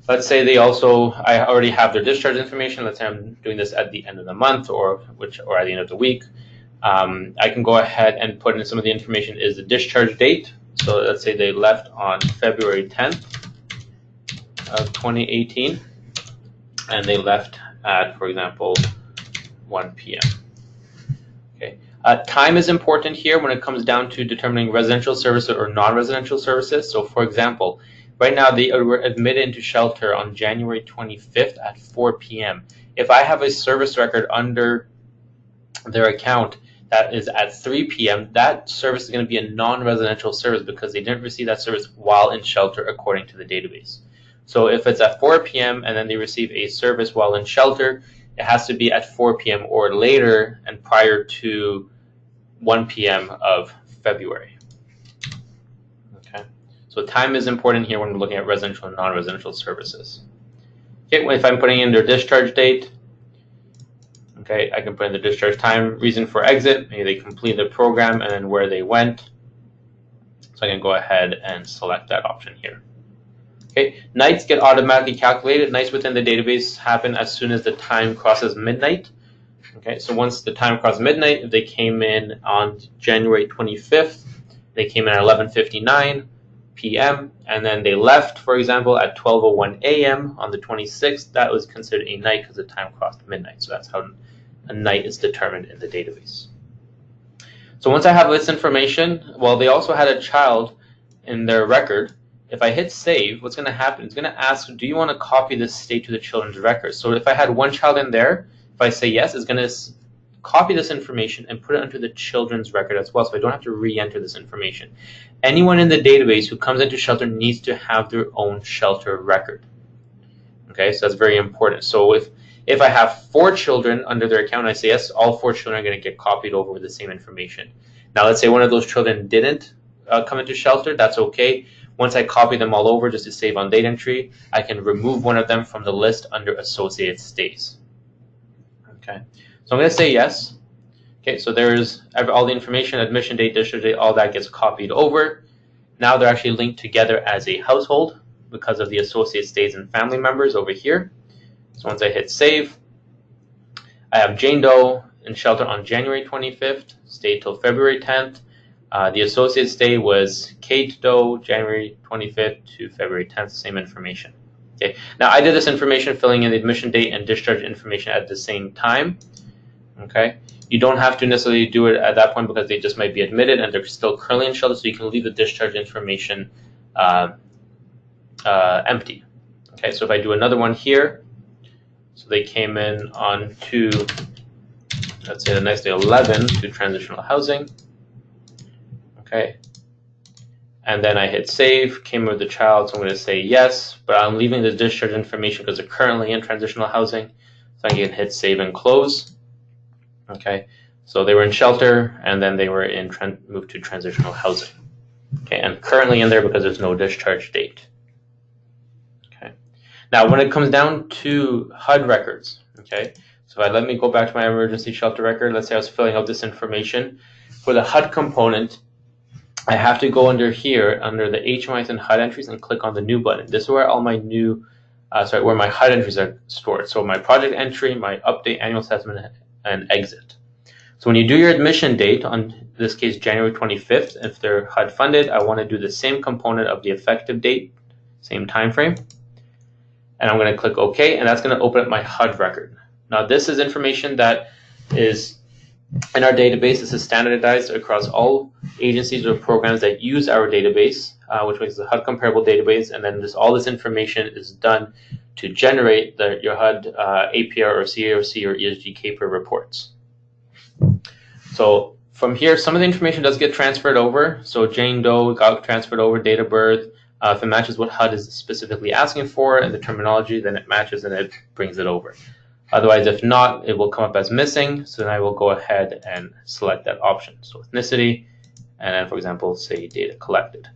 let's say I already have their discharge information. Let's say I'm doing this at the end of the month or at the end of the week. I can go ahead and put in some of the information is the discharge date. So let's say they left on February 10th of 2018, and they left at, for example, 1 p.m. Okay. Time is important here when it comes down to determining residential services or non-residential services. So for example, right now they were admitted into shelter on January 25th at 4 p.m. If I have a service record under their account that is at 3 p.m., that service is going to be a non-residential service because they didn't receive that service while in shelter according to the database. So if it's at 4 p.m. and then they receive a service while in shelter, it has to be at 4 p.m. or later and prior to 1 p.m. of February. Okay, so time is important here when we're looking at residential and non-residential services. Okay, if I'm putting in their discharge date, okay, I can put in the discharge time, reason for exit, maybe they completed the program, and then where they went. So I can go ahead and select that option here. Okay, nights get automatically calculated. Nights within the database happen as soon as the time crosses midnight. Okay, so once the time crosses midnight, if they came in on January 25th, they came in at 11:59 p.m. and then they left, for example, at 12:01 a.m. on the 26th, that was considered a night because the time crossed midnight. So that's how a night is determined in the database. So once I have this information, well, they also had a child in their record. if I hit save, what's going to happen? It's going to ask, do you want to copy this state to the children's record? So if I had one child in there, if I say yes, it's going to copy this information and put it onto the children's record as well, so I don't have to re-enter this information. Anyone in the database who comes into shelter needs to have their own shelter record. Okay, so that's very important. So if I have 4 children under their account, I say yes, all 4 children are going to get copied over with the same information. Now let's say one of those children didn't come into shelter, that's okay. Once I copy them all over just to save on date entry, I can remove one of them from the list under associated stays. Okay, so I'm going to say yes. Okay, so there's all the information, admission date, discharge date, all that gets copied over. Now they're actually linked together as a household because of the associate stays and family members over here. So once I hit save, I have Jane Doe in shelter on January 25th, stayed till February 10th. The associate stay was Kate Doe, January 25th to February 10th, same information. Okay. Now I did this information filling in the admission date and discharge information at the same time. Okay. You don't have to necessarily do it at that point because they just might be admitted and they're still currently in shelter, so you can leave the discharge information empty. Okay, so if I do another one here, so they came in on to, let's say the next day 11 to transitional housing. Okay, and then I hit save, came with the child, so I'm going to say yes, but I'm leaving the discharge information because they're currently in transitional housing, so I can hit save and close. Okay, so they were in shelter and then they were in moved to transitional housing. Okay, and currently in there because there's no discharge date. Okay, now when it comes down to HUD records, okay, so let me go back to my emergency shelter record. Let's say I was filling out this information. For the HUD component, I have to go under here, under the HMIs and HUD entries, and click on the new button. This is where all my new, where my HUD entries are stored. So my project entry, my update, annual assessment, and exit. So when you do your admission date, on this case January 25th, if they're HUD funded, I want to do the same component of the effective date, same time frame, and I'm going to click OK, and that's going to open up my HUD record. Now this is information that is in our database. This is standardized across all agencies or programs that use our database, which makes the HUD comparable database, and then all this information is done to generate your HUD APR or CAOC or ESG CAPR reports. So from here, some of the information does get transferred over. So Jane Doe got transferred over, date of birth. If it matches what HUD is specifically asking for and the terminology, then it matches and it brings it over. Otherwise, if not, it will come up as missing. So then I will go ahead and select that option. So ethnicity, and then, for example, say data collected.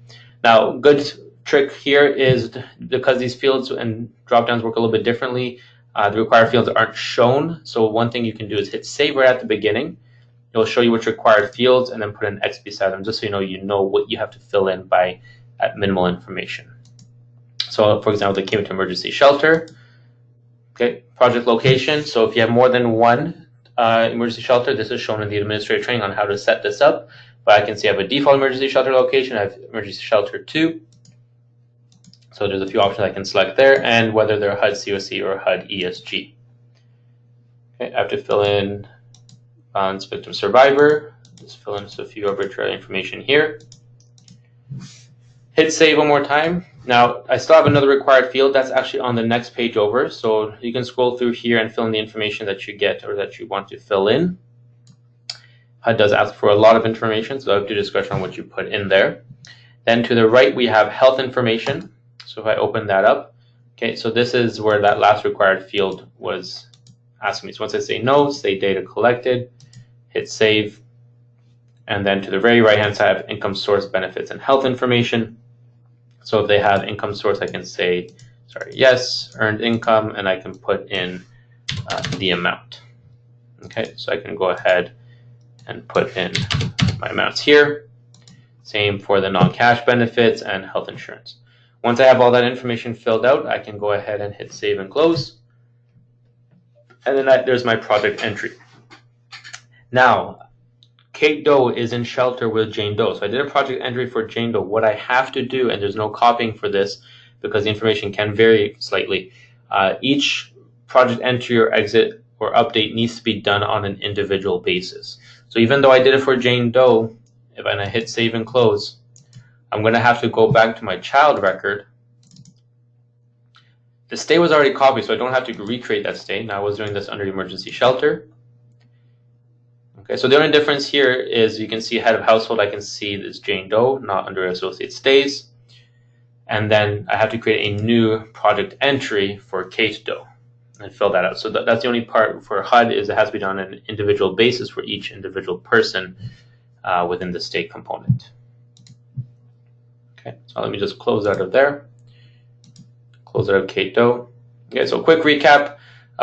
Now, good trick here is because these fields and dropdowns work a little bit differently, the required fields aren't shown. So one thing you can do is hit save right at the beginning. It'll show you which required fields and then put an X beside them just so you know what you have to fill in by at minimal information. So for example, they came into emergency shelter. Okay, project location. So if you have more than one emergency shelter, this is shown in the administrative training on how to set this up. But I can see I have a default emergency shelter location. I have emergency shelter 2. So there's a few options I can select there, and whether they're HUD COC or HUD ESG. Okay, I have to fill in violence victim survivor. Just fill in just a few arbitrary information here. Hit save one more time. Now I still have another required field that's actually on the next page over. So you can scroll through here and fill in the information that you get or that you want to fill in. HUD does ask for a lot of information, so I have to discretion on what you put in there. Then to the right we have health information. So if I open that up, okay, so this is where that last required field was asking me. So once I say no, say data collected, hit save, and then to the very right hand side I have income source, benefits, and health information. So if they have income source, I can say, yes, earned income, and I can put in the amount. Okay, so I can go ahead and put in my amounts here. Same for the non-cash benefits and health insurance. Once I have all that information filled out, I can go ahead and hit save and close. And then there's my project entry. Now, Kate Doe is in shelter with Jane Doe. So I did a project entry for Jane Doe. What I have to do, and there's no copying for this because the information can vary slightly, each project entry or exit or update needs to be done on an individual basis. So even though I did it for Jane Doe, if I hit save and close, I'm going to have to go back to my child record. The stay was already copied, so I don't have to recreate that stay. Now I was doing this under emergency shelter. Okay, so the only difference here is you can see head of household, I can see this Jane Doe, not under associate stays. And then I have to create a new project entry for Kate Doe and fill that out. So that's the only part for HUD is it has to be done on an individual basis for each individual person within the state component. Okay, so let me just close out of there. Close out of Kate Doe. Okay, so quick recap.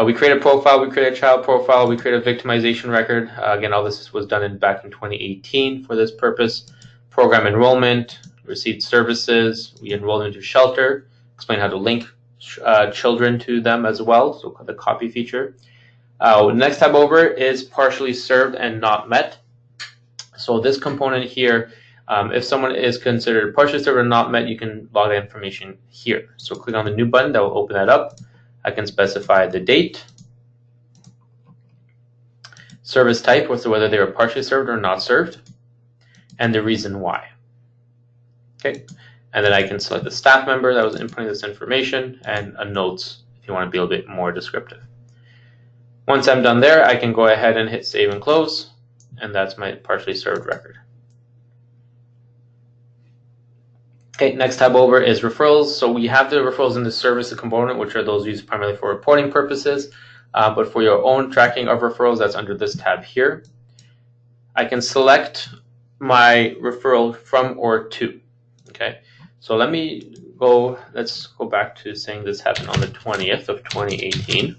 We create a profile, we create a child profile, we create a victimization record. Again, all this was done back in 2018 for this purpose. Program enrollment, received services, we enrolled into shelter, explain how to link children to them as well, so the copy feature. Next tab over is partially served and not met. So this component here, if someone is considered partially served or not met, you can log that information here. So click on the new button, that will open that up. I can specify the date, service type, so whether they were partially served or not served, and the reason why. Okay, and then I can select the staff member that was inputting this information and a notes if you want to be a little bit more descriptive. Once I'm done there, I can go ahead and hit save and close, and that's my partially served record. Okay, next tab over is referrals. So we have the referrals in the services component, which are those used primarily for reporting purposes. But for your own tracking of referrals, that's under this tab here. I can select my referral from or to. Okay, so let's go back to saying this happened on the 20th of 2018.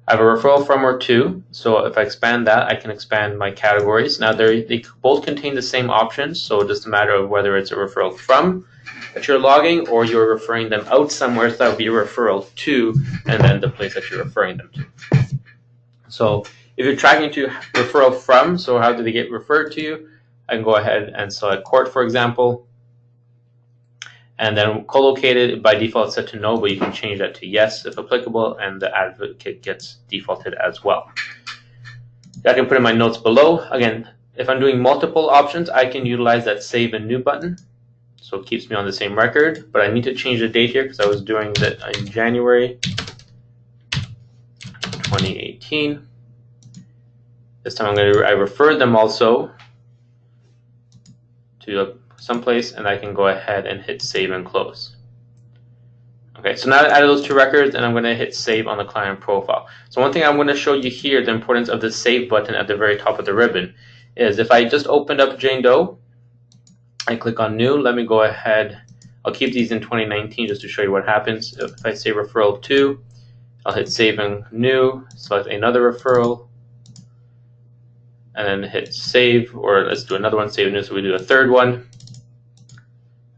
I have a referral from or to, so if I expand that, I can expand my categories. Now they both contain the same options, so it's just a matter of whether it's a referral from that you're logging or you're referring them out somewhere, so that would be a referral to and then the place that you're referring them to. So if you're tracking to referral from, so how do they get referred to you? I can go ahead and select court, for example. And then co-located by default set to no, but you can change that to yes if applicable, and the advocate gets defaulted as well. I can put in my notes below. Again, if I'm doing multiple options, I can utilize that save and new button. So it keeps me on the same record, but I need to change the date here because I was doing that in January 2018. This time I referred them also to someplace, and I can go ahead and hit save and close. Okay, so now I added those two records, and I'm going to hit save on the client profile. So one thing I'm going to show you here, the importance of the save button at the very top of the ribbon, is if I just opened up Jane Doe, I click on new, let me go ahead, I'll keep these in 2019 just to show you what happens. If I say referral to, I'll hit save and new, select another referral, and then hit save, or let's do another one, save and new, so we do a third one.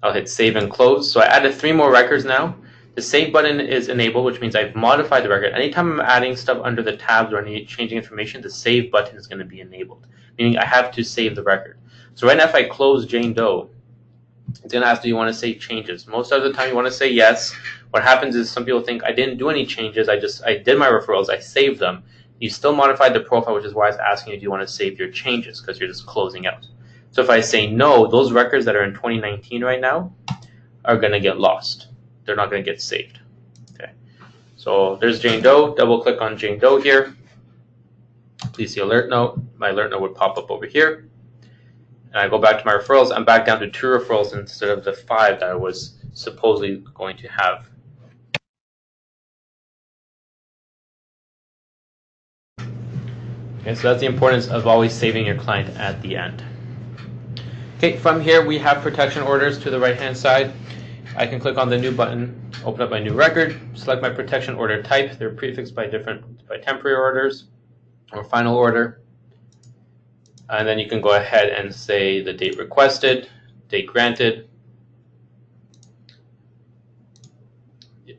I'll hit save and close. So I added 3 more records now. The save button is enabled, which means I've modified the record. Anytime I'm adding stuff under the tabs or changing information, the save button is going to be enabled, meaning I have to save the record. So right now if I close Jane Doe, it's going to ask, do you want to save changes? Most of the time you want to say yes. What happens is some people think I didn't do any changes, I did my referrals, I saved them. You still modified the profile, which is why it's asking you, do you want to save your changes, because you're just closing out. So if I say no, those records that are in 2019 right now are going to get lost. They're not going to get saved. Okay. So there's Jane Doe. Double click on Jane Doe here. Please see alert note. My alert note would pop up over here. And I go back to my referrals. I'm back down to 2 referrals instead of the 5 that I was supposedly going to have. Okay, so that's the importance of always saving your client at the end. Okay, from here we have protection orders to the right-hand side. I can click on the new button, open up my new record, select my protection order type. They're prefixed by temporary orders or final order. And then you can go ahead and say the date requested, date granted,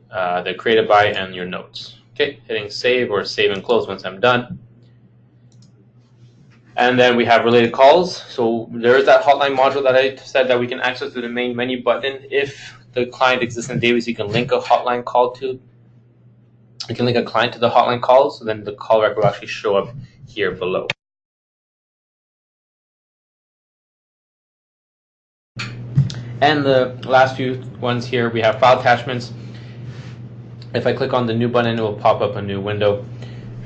the created by, and your notes. Okay, hitting save or save and close once I'm done. And then we have related calls. So there is that hotline module that I said that we can access through the main menu button. If the client exists in the database, you can link a hotline call to. You can link a client to the hotline call, so then the call record will actually show up here below. And the last few ones here, we have file attachments. If I click on the new button, it will pop up a new window.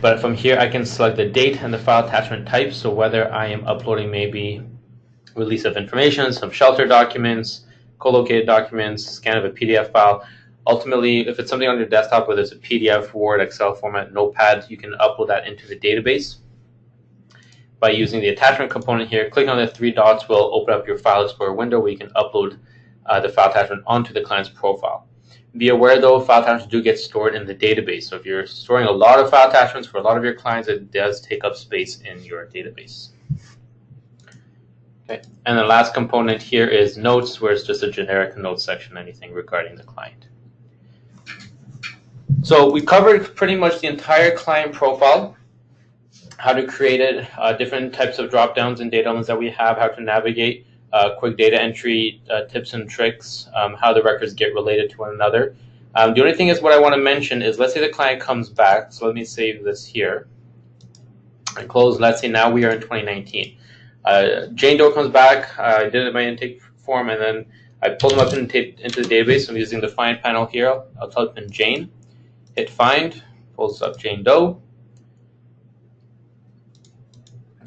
But from here, I can select the date and the file attachment type. So whether I am uploading maybe release of information, some shelter documents, co-located documents, scan of a PDF file. Ultimately, if it's something on your desktop, whether it's a PDF, Word, Excel format, Notepad, you can upload that into the database by using the attachment component here. Clicking on the three dots will open up your File Explorer window where you can upload the file attachment onto the client's profile. Be aware though, file attachments do get stored in the database. So if you're storing a lot of file attachments for a lot of your clients, it does take up space in your database. Okay. And the last component here is notes, where it's just a generic notes section, anything regarding the client. So we covered pretty much the entire client profile, how to create it, different types of drop downs and data elements that we have, how to navigate, quick data entry tips and tricks, how the records get related to one another. The only thing is what I want to mention is, let's say the client comes back. So let me save this here and close. Let's say now we are in 2019. Jane Doe comes back. I did my intake form, and then I pulled them up into the database. I'm using the Find panel here. I'll type in Jane, hit Find, pulls up Jane Doe.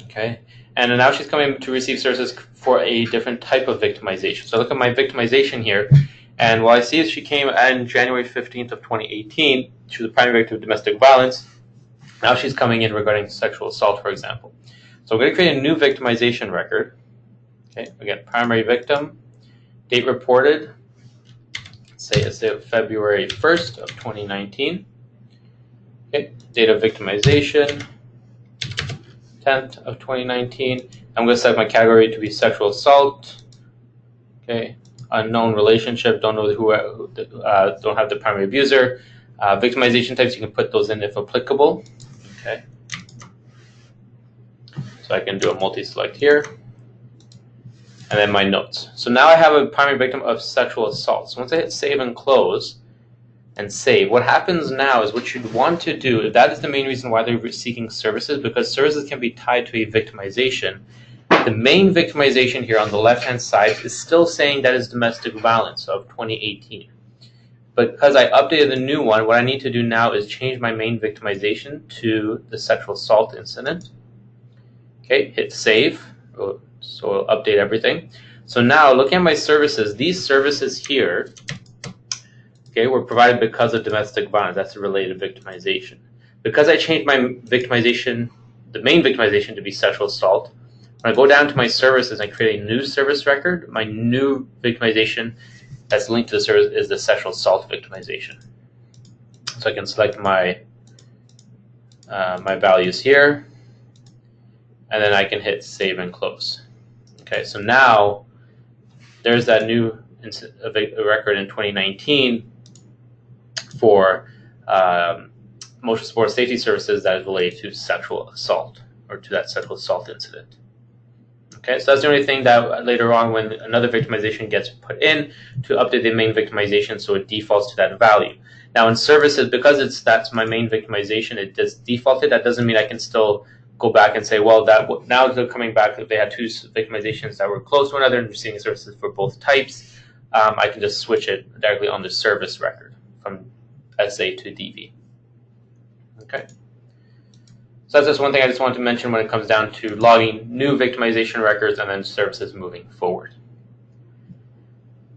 Okay, and now she's coming to receive services for a different type of victimization. So I look at my victimization here, and what I see is she came on January 15th of 2018. She was a primary victim of domestic violence. Now she's coming in regarding sexual assault, for example. So I'm going to create a new victimization record. Okay, again, primary victim, date reported, say it's February 1st of 2019. Okay, date of victimization, 10th of 2019. I'm going to set my category to be sexual assault. Okay, unknown relationship, don't know who don't have the primary abuser. Victimization types, you can put those in if applicable. Okay. So I can do a multi-select here. And then my notes. So now I have a primary victim of sexual assault. So once I hit save and close and save, what happens now is what you'd want to do, if that is the main reason why they're seeking services, because services can be tied to a victimization. The main victimization here on the left-hand side is still saying that is domestic violence of 2018. But because I updated the new one, what I need to do now is change my main victimization to the sexual assault incident. Okay, hit save, so it'll update everything. So now looking at my services, these services here, okay, were provided because of domestic violence. That's a related victimization. Because I changed my victimization, the main victimization, to be sexual assault, when I go down to my services and create a new service record, my new victimization that's linked to the service is the sexual assault victimization. So I can select my my values here, and then I can hit save and close. Okay, so now there's that new record in 2019 for motion support safety services that is related to sexual assault, or to that sexual assault incident. Okay, so that's the only thing that later on, when another victimization gets put in, to update the main victimization so it defaults to that value. Now in services, because that's my main victimization, it does defaulted. That doesn't mean I can still go back and say, well, now they're coming back, if they had two victimizations that were close to one another and receiving services for both types, I can just switch it directly on the service record from SA to DV. Okay. So that's just one thing I just wanted to mention when it comes down to logging new victimization records and then services moving forward.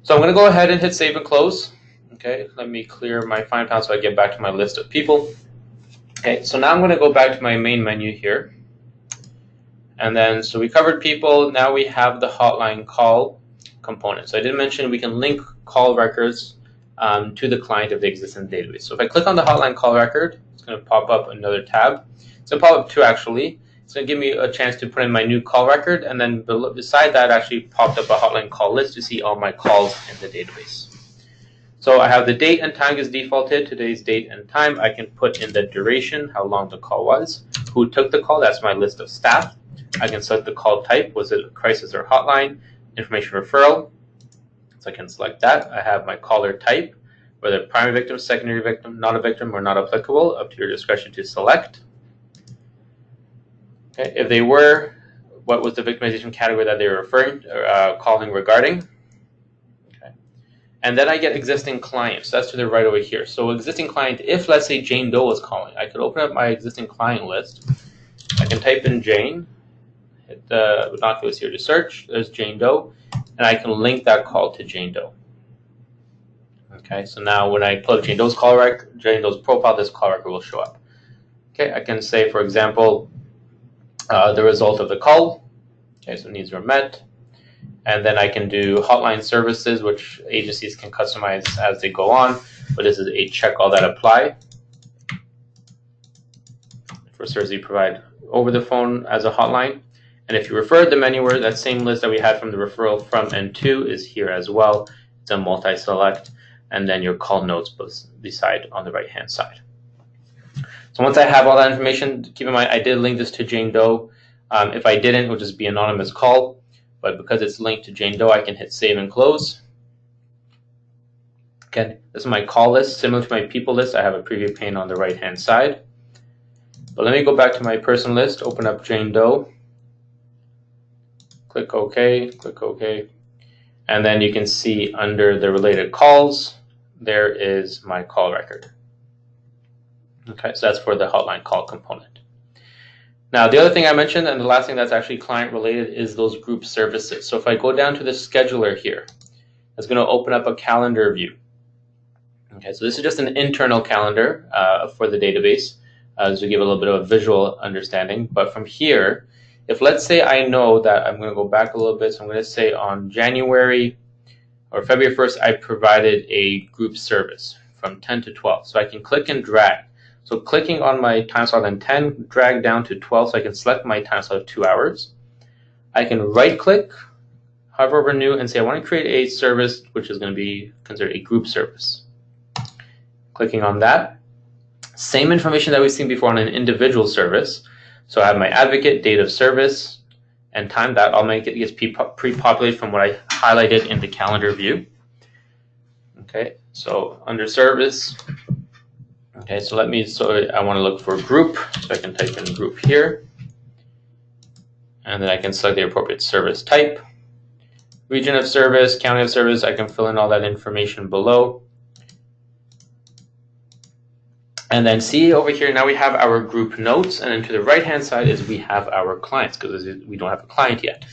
So I'm going to go ahead and hit save and close. Okay, let me clear my Find panel so I get back to my list of people. Okay, so now I'm going to go back to my main menu here. And then, so we covered people, now we have the hotline call component. So I did mention we can link call records to the client if they exist in the database. So if I click on the hotline call record, it's going to pop up another tab. It's going to pop up two actually. It's going to give me a chance to put in my new call record, and then beside that actually popped up a hotline call list to see all my calls in the database. So I have the date and time is defaulted, today's date and time. I can put in the duration, how long the call was, who took the call, that's my list of staff. I can select the call type, was it a crisis or hotline, information referral. So I can select that. I have my caller type, whether primary victim, secondary victim, not a victim, or not applicable, up to your discretion to select. Okay, if they were, what was the victimization category that they were referring, calling regarding? And then I get existing clients. That's to the right over here. So existing client, if let's say Jane Doe was calling, I could open up my existing client list. I can type in Jane, hit the binoculars here to search. There's Jane Doe, and I can link that call to Jane Doe. Okay, so now when I plug Jane Doe's call record, Jane Doe's profile, this call record will show up. Okay, I can say, for example, the result of the call. Okay, so needs were met. And then I can do hotline services, which agencies can customize as they go on. But this is a check all that apply for services you provide over the phone as a hotline. And if you referred them anywhere, that same list that we had from the referral from and to is here as well. It's a multi-select, and then your call notes beside on the right-hand side. So once I have all that information, keep in mind I did link this to Jane Doe. If I didn't, it would just be anonymous call. But because it's linked to Jane Doe, I can hit save and close. Okay, this is my call list. Similar to my people list, I have a preview pane on the right-hand side. But let me go back to my person list, open up Jane Doe. Click OK, click OK. And then you can see under the related calls, there is my call record. Okay, so that's for the hotline call component. Now, the other thing I mentioned, and the last thing that's actually client related, is those group services. So if I go down to the scheduler here, it's going to open up a calendar view. Okay, so this is just an internal calendar for the database, to give a little bit of a visual understanding. But from here, if let's say I know that I'm going to go back a little bit, so I'm going to say on January or February 1st, I provided a group service from 10 to 12. So I can click and drag. So clicking on my time slot in 10, drag down to 12 so I can select my time slot of 2 hours. I can right click, hover over new, and say I want to create a service which is going to be considered a group service. Clicking on that. Same information that we've seen before on an individual service. So I have my advocate, date of service, and time. That automatically gets pre-populated from what I highlighted in the calendar view. Okay, so under service. Okay, so I want to look for group, so I can type in group here. And then I can select the appropriate service type. Region of service, county of service, I can fill in all that information below. And then see over here, now we have our group notes, and then to the right-hand side is we have our clients, because we don't have a client yet.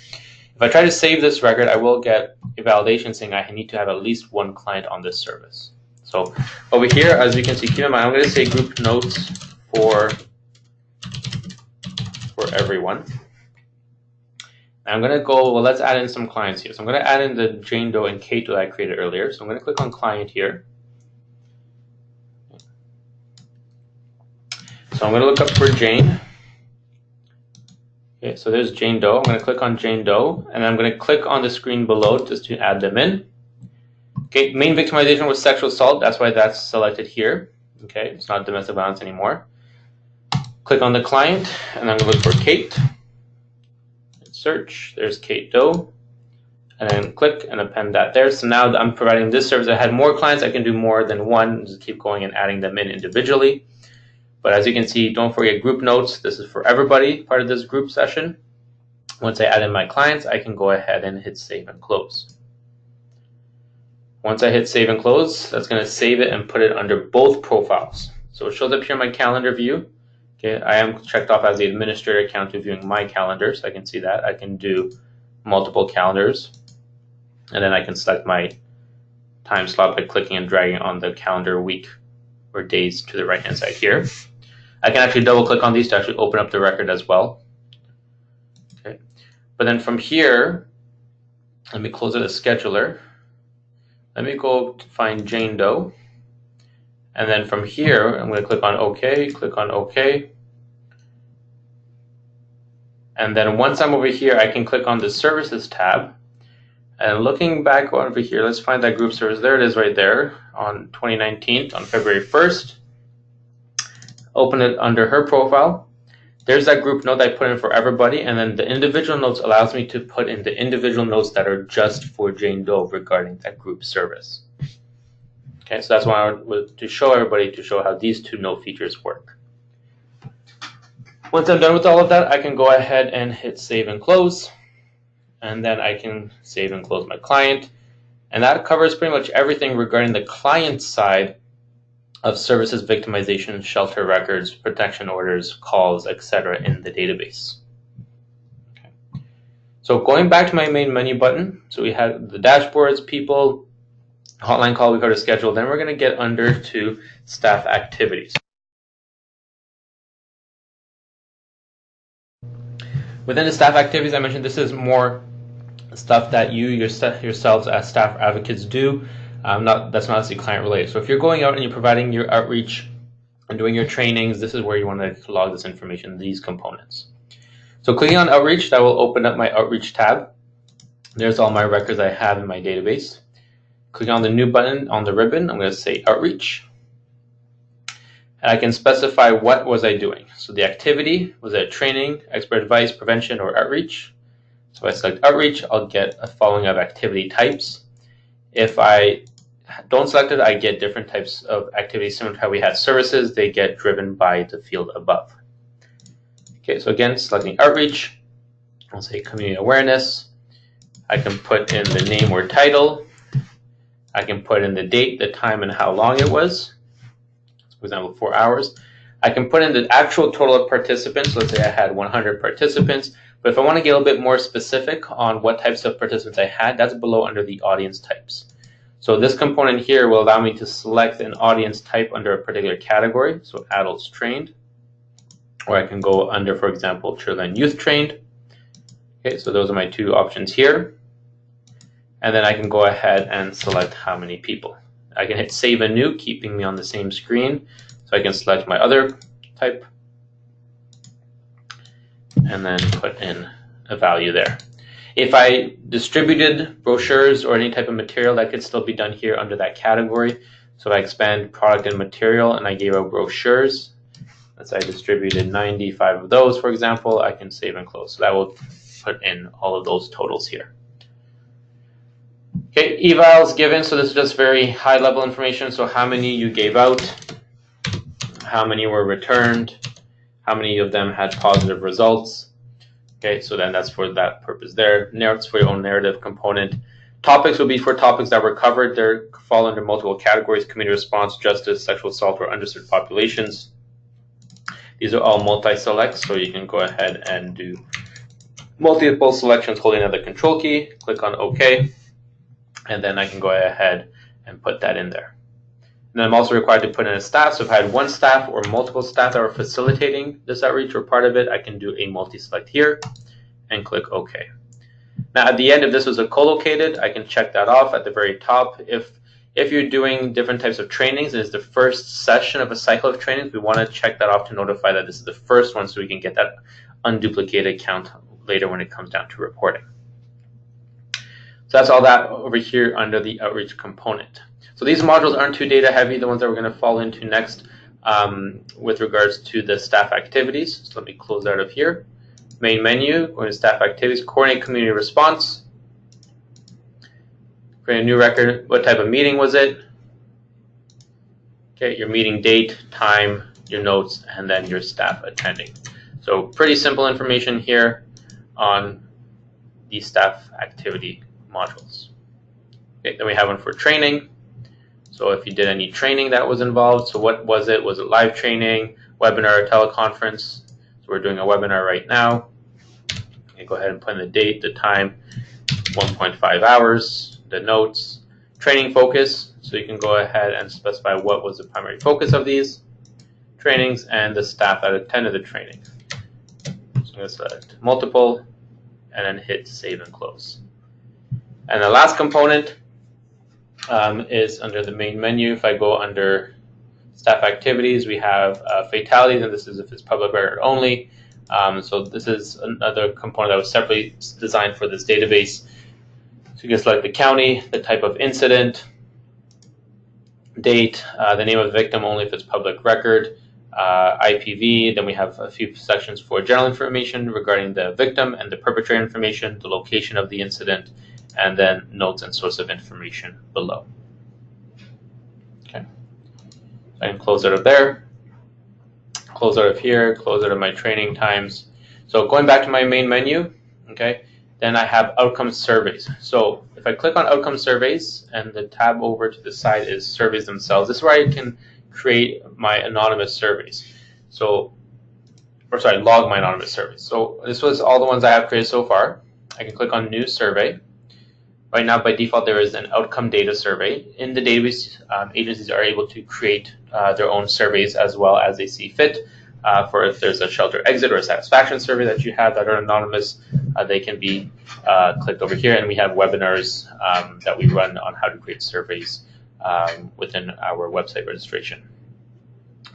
If I try to save this record, I will get a validation saying I need to have at least one client on this service. So over here, as you can see, keep in mind, I'm going to say group notes for everyone. And I'm going to go, well, let's add in some clients here. So I'm going to add in the Jane Doe and Kate that I created earlier. So I'm going to click on client here. So I'm going to look up for Jane. Okay, so there's Jane Doe. I'm going to click on Jane Doe, and I'm going to click on the screen below just to add them in. Okay, main victimization was sexual assault. That's why that's selected here. Okay, it's not domestic violence anymore. Click on the client, and I'm going to look for Kate. Search, there's Kate Doe. And then click and append that there. So now I'm providing this service. I had more clients. I can do more than one. Just keep going and adding them in individually. But as you can see, don't forget group notes. This is for everybody, part of this group session. Once I add in my clients, I can go ahead and hit save and close. Once I hit save and close, that's going to save it and put it under both profiles. So it shows up here in my calendar view. Okay, I am checked off as the administrator account to viewing my calendar, so I can see that. I can do multiple calendars, and then I can select my time slot by clicking and dragging on the calendar week or days to the right-hand side here. I can actually double-click on these to actually open up the record as well. Okay, but then from here, let me close it as scheduler. Let me go find Jane Doe. And then from here, I'm going to click on OK, click on OK. And then once I'm over here, I can click on the Services tab. And looking back over here, let's find that group service. There it is right there on 2019, on February 1st. Open it under her profile. There's that group note I put in for everybody. And then the individual notes allows me to put in the individual notes that are just for Jane Doe regarding that group service. Okay, so that's why I wanted to show everybody to show how these two note features work. Once I'm done with all of that, I can go ahead and hit save and close. And then I can save and close my client. And that covers pretty much everything regarding the client side of services victimization, shelter records, protection orders, calls, etc. in the database. Okay. So going back to my main menu button, so we have the dashboards, people, hotline call we covered schedule, then we're going to get under to staff activities. Within the staff activities, I mentioned this is more stuff that you yourselves as staff advocates do. That's not necessarily client related. So if you're going out and you're providing your outreach and doing your trainings, this is where you want to log this information, these components. So clicking on outreach, that will open up my outreach tab. There's all my records I have in my database. Clicking on the new button on the ribbon, I'm going to say outreach. And I can specify what was I doing. So the activity, was it training, expert advice, prevention, or outreach? So if I select outreach, I'll get a following of activity types. If I don't select it, I get different types of activities similar to how we had services. They get driven by the field above. Okay, so again, selecting outreach, I'll say community awareness. I can put in the name or title. I can put in the date, the time, and how long it was. For example, 4 hours. I can put in the actual total of participants. Let's say I had 100 participants. But if I want to get a little bit more specific on what types of participants I had, that's below under the audience types. So this component here will allow me to select an audience type under a particular category. So adults trained. Or I can go under, for example, children and youth trained. Okay, so those are my two options here. And then I can go ahead and select how many people. I can hit save and new, keeping me on the same screen. So I can select my other type and then put in a value there. If I distributed brochures or any type of material, that could still be done here under that category. So if I expand product and material and I gave out brochures, let's say I distributed 95 of those, for example, I can save and close. So that will put in all of those totals here. Okay, evals given, so this is just very high level information. So how many you gave out, how many were returned, how many of them had positive results. Okay, so then that's for that purpose there. Notes for your own narrative component. Topics will be for topics that were covered. They fall under multiple categories: community response, justice, sexual assault, or underserved populations. These are all multi-selects, so you can go ahead and do multiple selections holding down the control key. Click on OK. And then I can go ahead and put that in there. And then I'm also required to put in a staff. So if I had one staff or multiple staff that were facilitating this outreach or part of it, I can do a multi-select here and click OK. Now at the end, if this was a co-located, I can check that off at the very top. If you're doing different types of trainings, and it's the first session of a cycle of trainings, we want to check that off to notify that this is the first one so we can get that unduplicated count later when it comes down to reporting. So that's all that over here under the outreach component. So these modules aren't too data heavy, the ones that we're going to fall into next with regards to the staff activities. So let me close out of here. Main menu, going to staff activities, coordinate community response. Create a new record. What type of meeting was it? Okay, your meeting date, time, your notes, and then your staff attending. So pretty simple information here on the staff activity modules. Okay, then we have one for training. So if you did any training that was involved, so what was it? Was it live training, webinar, or teleconference? So we're doing a webinar right now. Okay, go ahead and put in the date, the time, 1.5 hours, the notes, training focus. So you can go ahead and specify what was the primary focus of these trainings and the staff that attended the training. So I'm going to select multiple and then hit save and close. And the last component is under the main menu. If I go under staff activities, we have fatalities, and this is if it's public record only. So this is another component that was separately designed for this database. So you can select the county, the type of incident, date, the name of the victim only if it's public record, IPV. Then we have a few sections for general information regarding the victim and the perpetrator information, the location of the incident, and then notes and source of information below. Okay, so I can close out of there, close out of here, close out of my training times. So going back to my main menu, okay, Then I have outcome surveys. So if I click on outcome surveys and the tab over to the side is surveys themselves, this is where I can create my anonymous surveys. So, or sorry, log my anonymous surveys. So this was all the ones I have created so far. I can click on new survey. Right now, by default, there is an outcome data survey. In the database, agencies are able to create their own surveys as well as they see fit. For if there's a shelter exit or a satisfaction survey that you have that are anonymous, they can be clicked over here. And we have webinars that we run on how to create surveys within our website registration.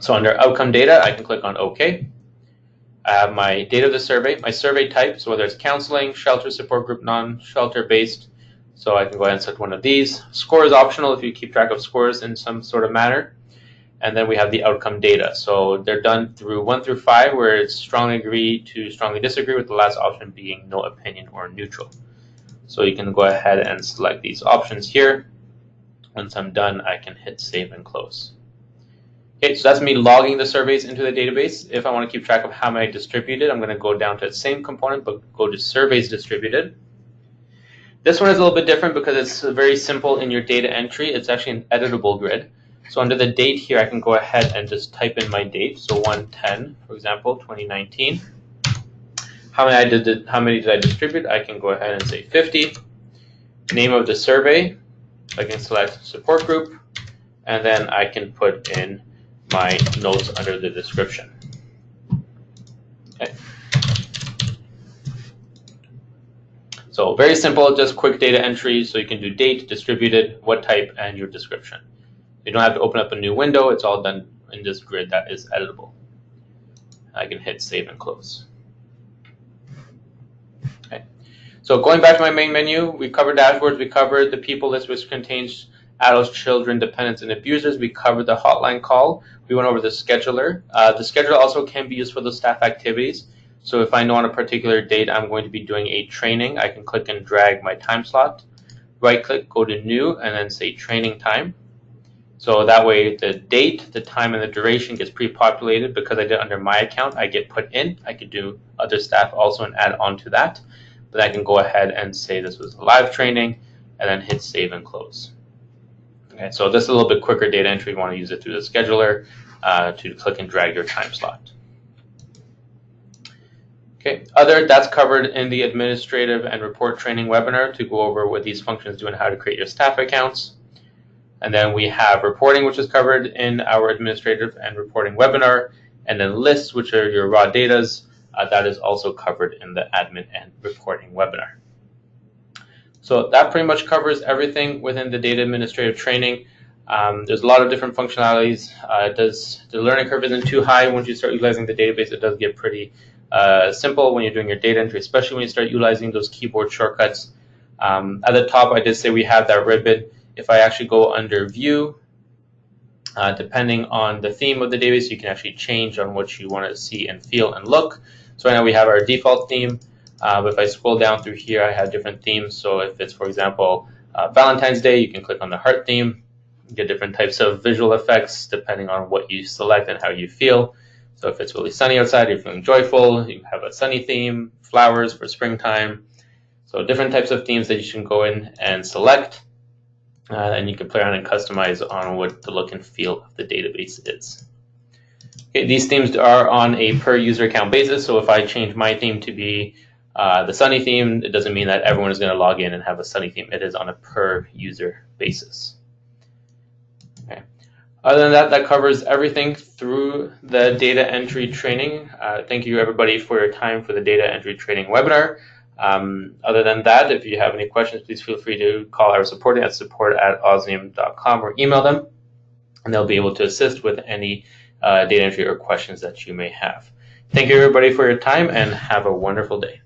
So under outcome data, I can click on OK. I have my data of the survey, my survey type, so whether it's counseling, shelter support group, non-shelter based. So I can go ahead and select one of these. Score is optional if you keep track of scores in some sort of manner. And then we have the outcome data. So they're done through 1 through 5, where it's strongly agree to strongly disagree, with the last option being no opinion or neutral. So you can go ahead and select these options here. Once I'm done, I can hit save and close. Okay, so that's me logging the surveys into the database. If I want to keep track of how many distributed, I'm going to go down to the same component, but go to surveys distributed. This one is a little bit different because it's very simple in your data entry. It's actually an editable grid. So under the date here, I can go ahead and just type in my date. So 1/10, for example, 2019. How many did I distribute? I can go ahead and say 50. Name of the survey. I can select support group, and then I can put in my notes under the description. Okay. So very simple, just quick data entry. So you can do date, distributed, what type, and your description. You don't have to open up a new window. It's all done in this grid that is editable. I can hit save and close. Okay. So going back to my main menu, we covered dashboards. We covered the people list, which contains adults, children, dependents, and abusers. We covered the hotline call. We went over the scheduler. The scheduler also can be used for those staff activities. So if I know on a particular date I'm going to be doing a training, I can click and drag my time slot. Right click, go to new, and then say training time. So that way the date, the time, and the duration gets pre-populated. Because I did it under my account, I get put in. I could do other staff also and add on to that. But I can go ahead and say this was a live training, and then hit save and close. Okay, so this is a little bit quicker data entry. You want to use it through the scheduler to click and drag your time slot. Okay, that's covered in the administrative and report training webinar to go over what these functions do and how to create your staff accounts. And then we have reporting, which is covered in our administrative and reporting webinar. And then lists, which are your raw datas, that is also covered in the admin and reporting webinar. So that pretty much covers everything within the data administrative training. There's a lot of different functionalities. The learning curve isn't too high. Once you start utilizing the database, it does get pretty simple when you're doing your data entry, especially when you start utilizing those keyboard shortcuts. At the top, I did say we have that ribbon. If I actually go under view, depending on the theme of the database, you can actually change on what you want to see and feel and look. So right now we have our default theme. But if I scroll down through here, I have different themes. So if it's, for example, Valentine's Day, you can click on the heart theme. You get different types of visual effects depending on what you select and how you feel. So if it's really sunny outside, you're feeling joyful, you have a sunny theme, flowers for springtime. So different types of themes that you can go in and select. And you can play around and customize on what the look and feel of the database is. Okay, these themes are on a per user account basis. So if I change my theme to be the sunny theme, it doesn't mean that everyone is going to log in and have a sunny theme. It is on a per user basis. Okay. Other than that, that covers everything through the data entry training. Thank you everybody for your time for the data entry training webinar. Other than that, if you have any questions, please feel free to call our support at support@osnium.com or email them, and they'll be able to assist with any data entry or questions that you may have. Thank you everybody for your time, and have a wonderful day.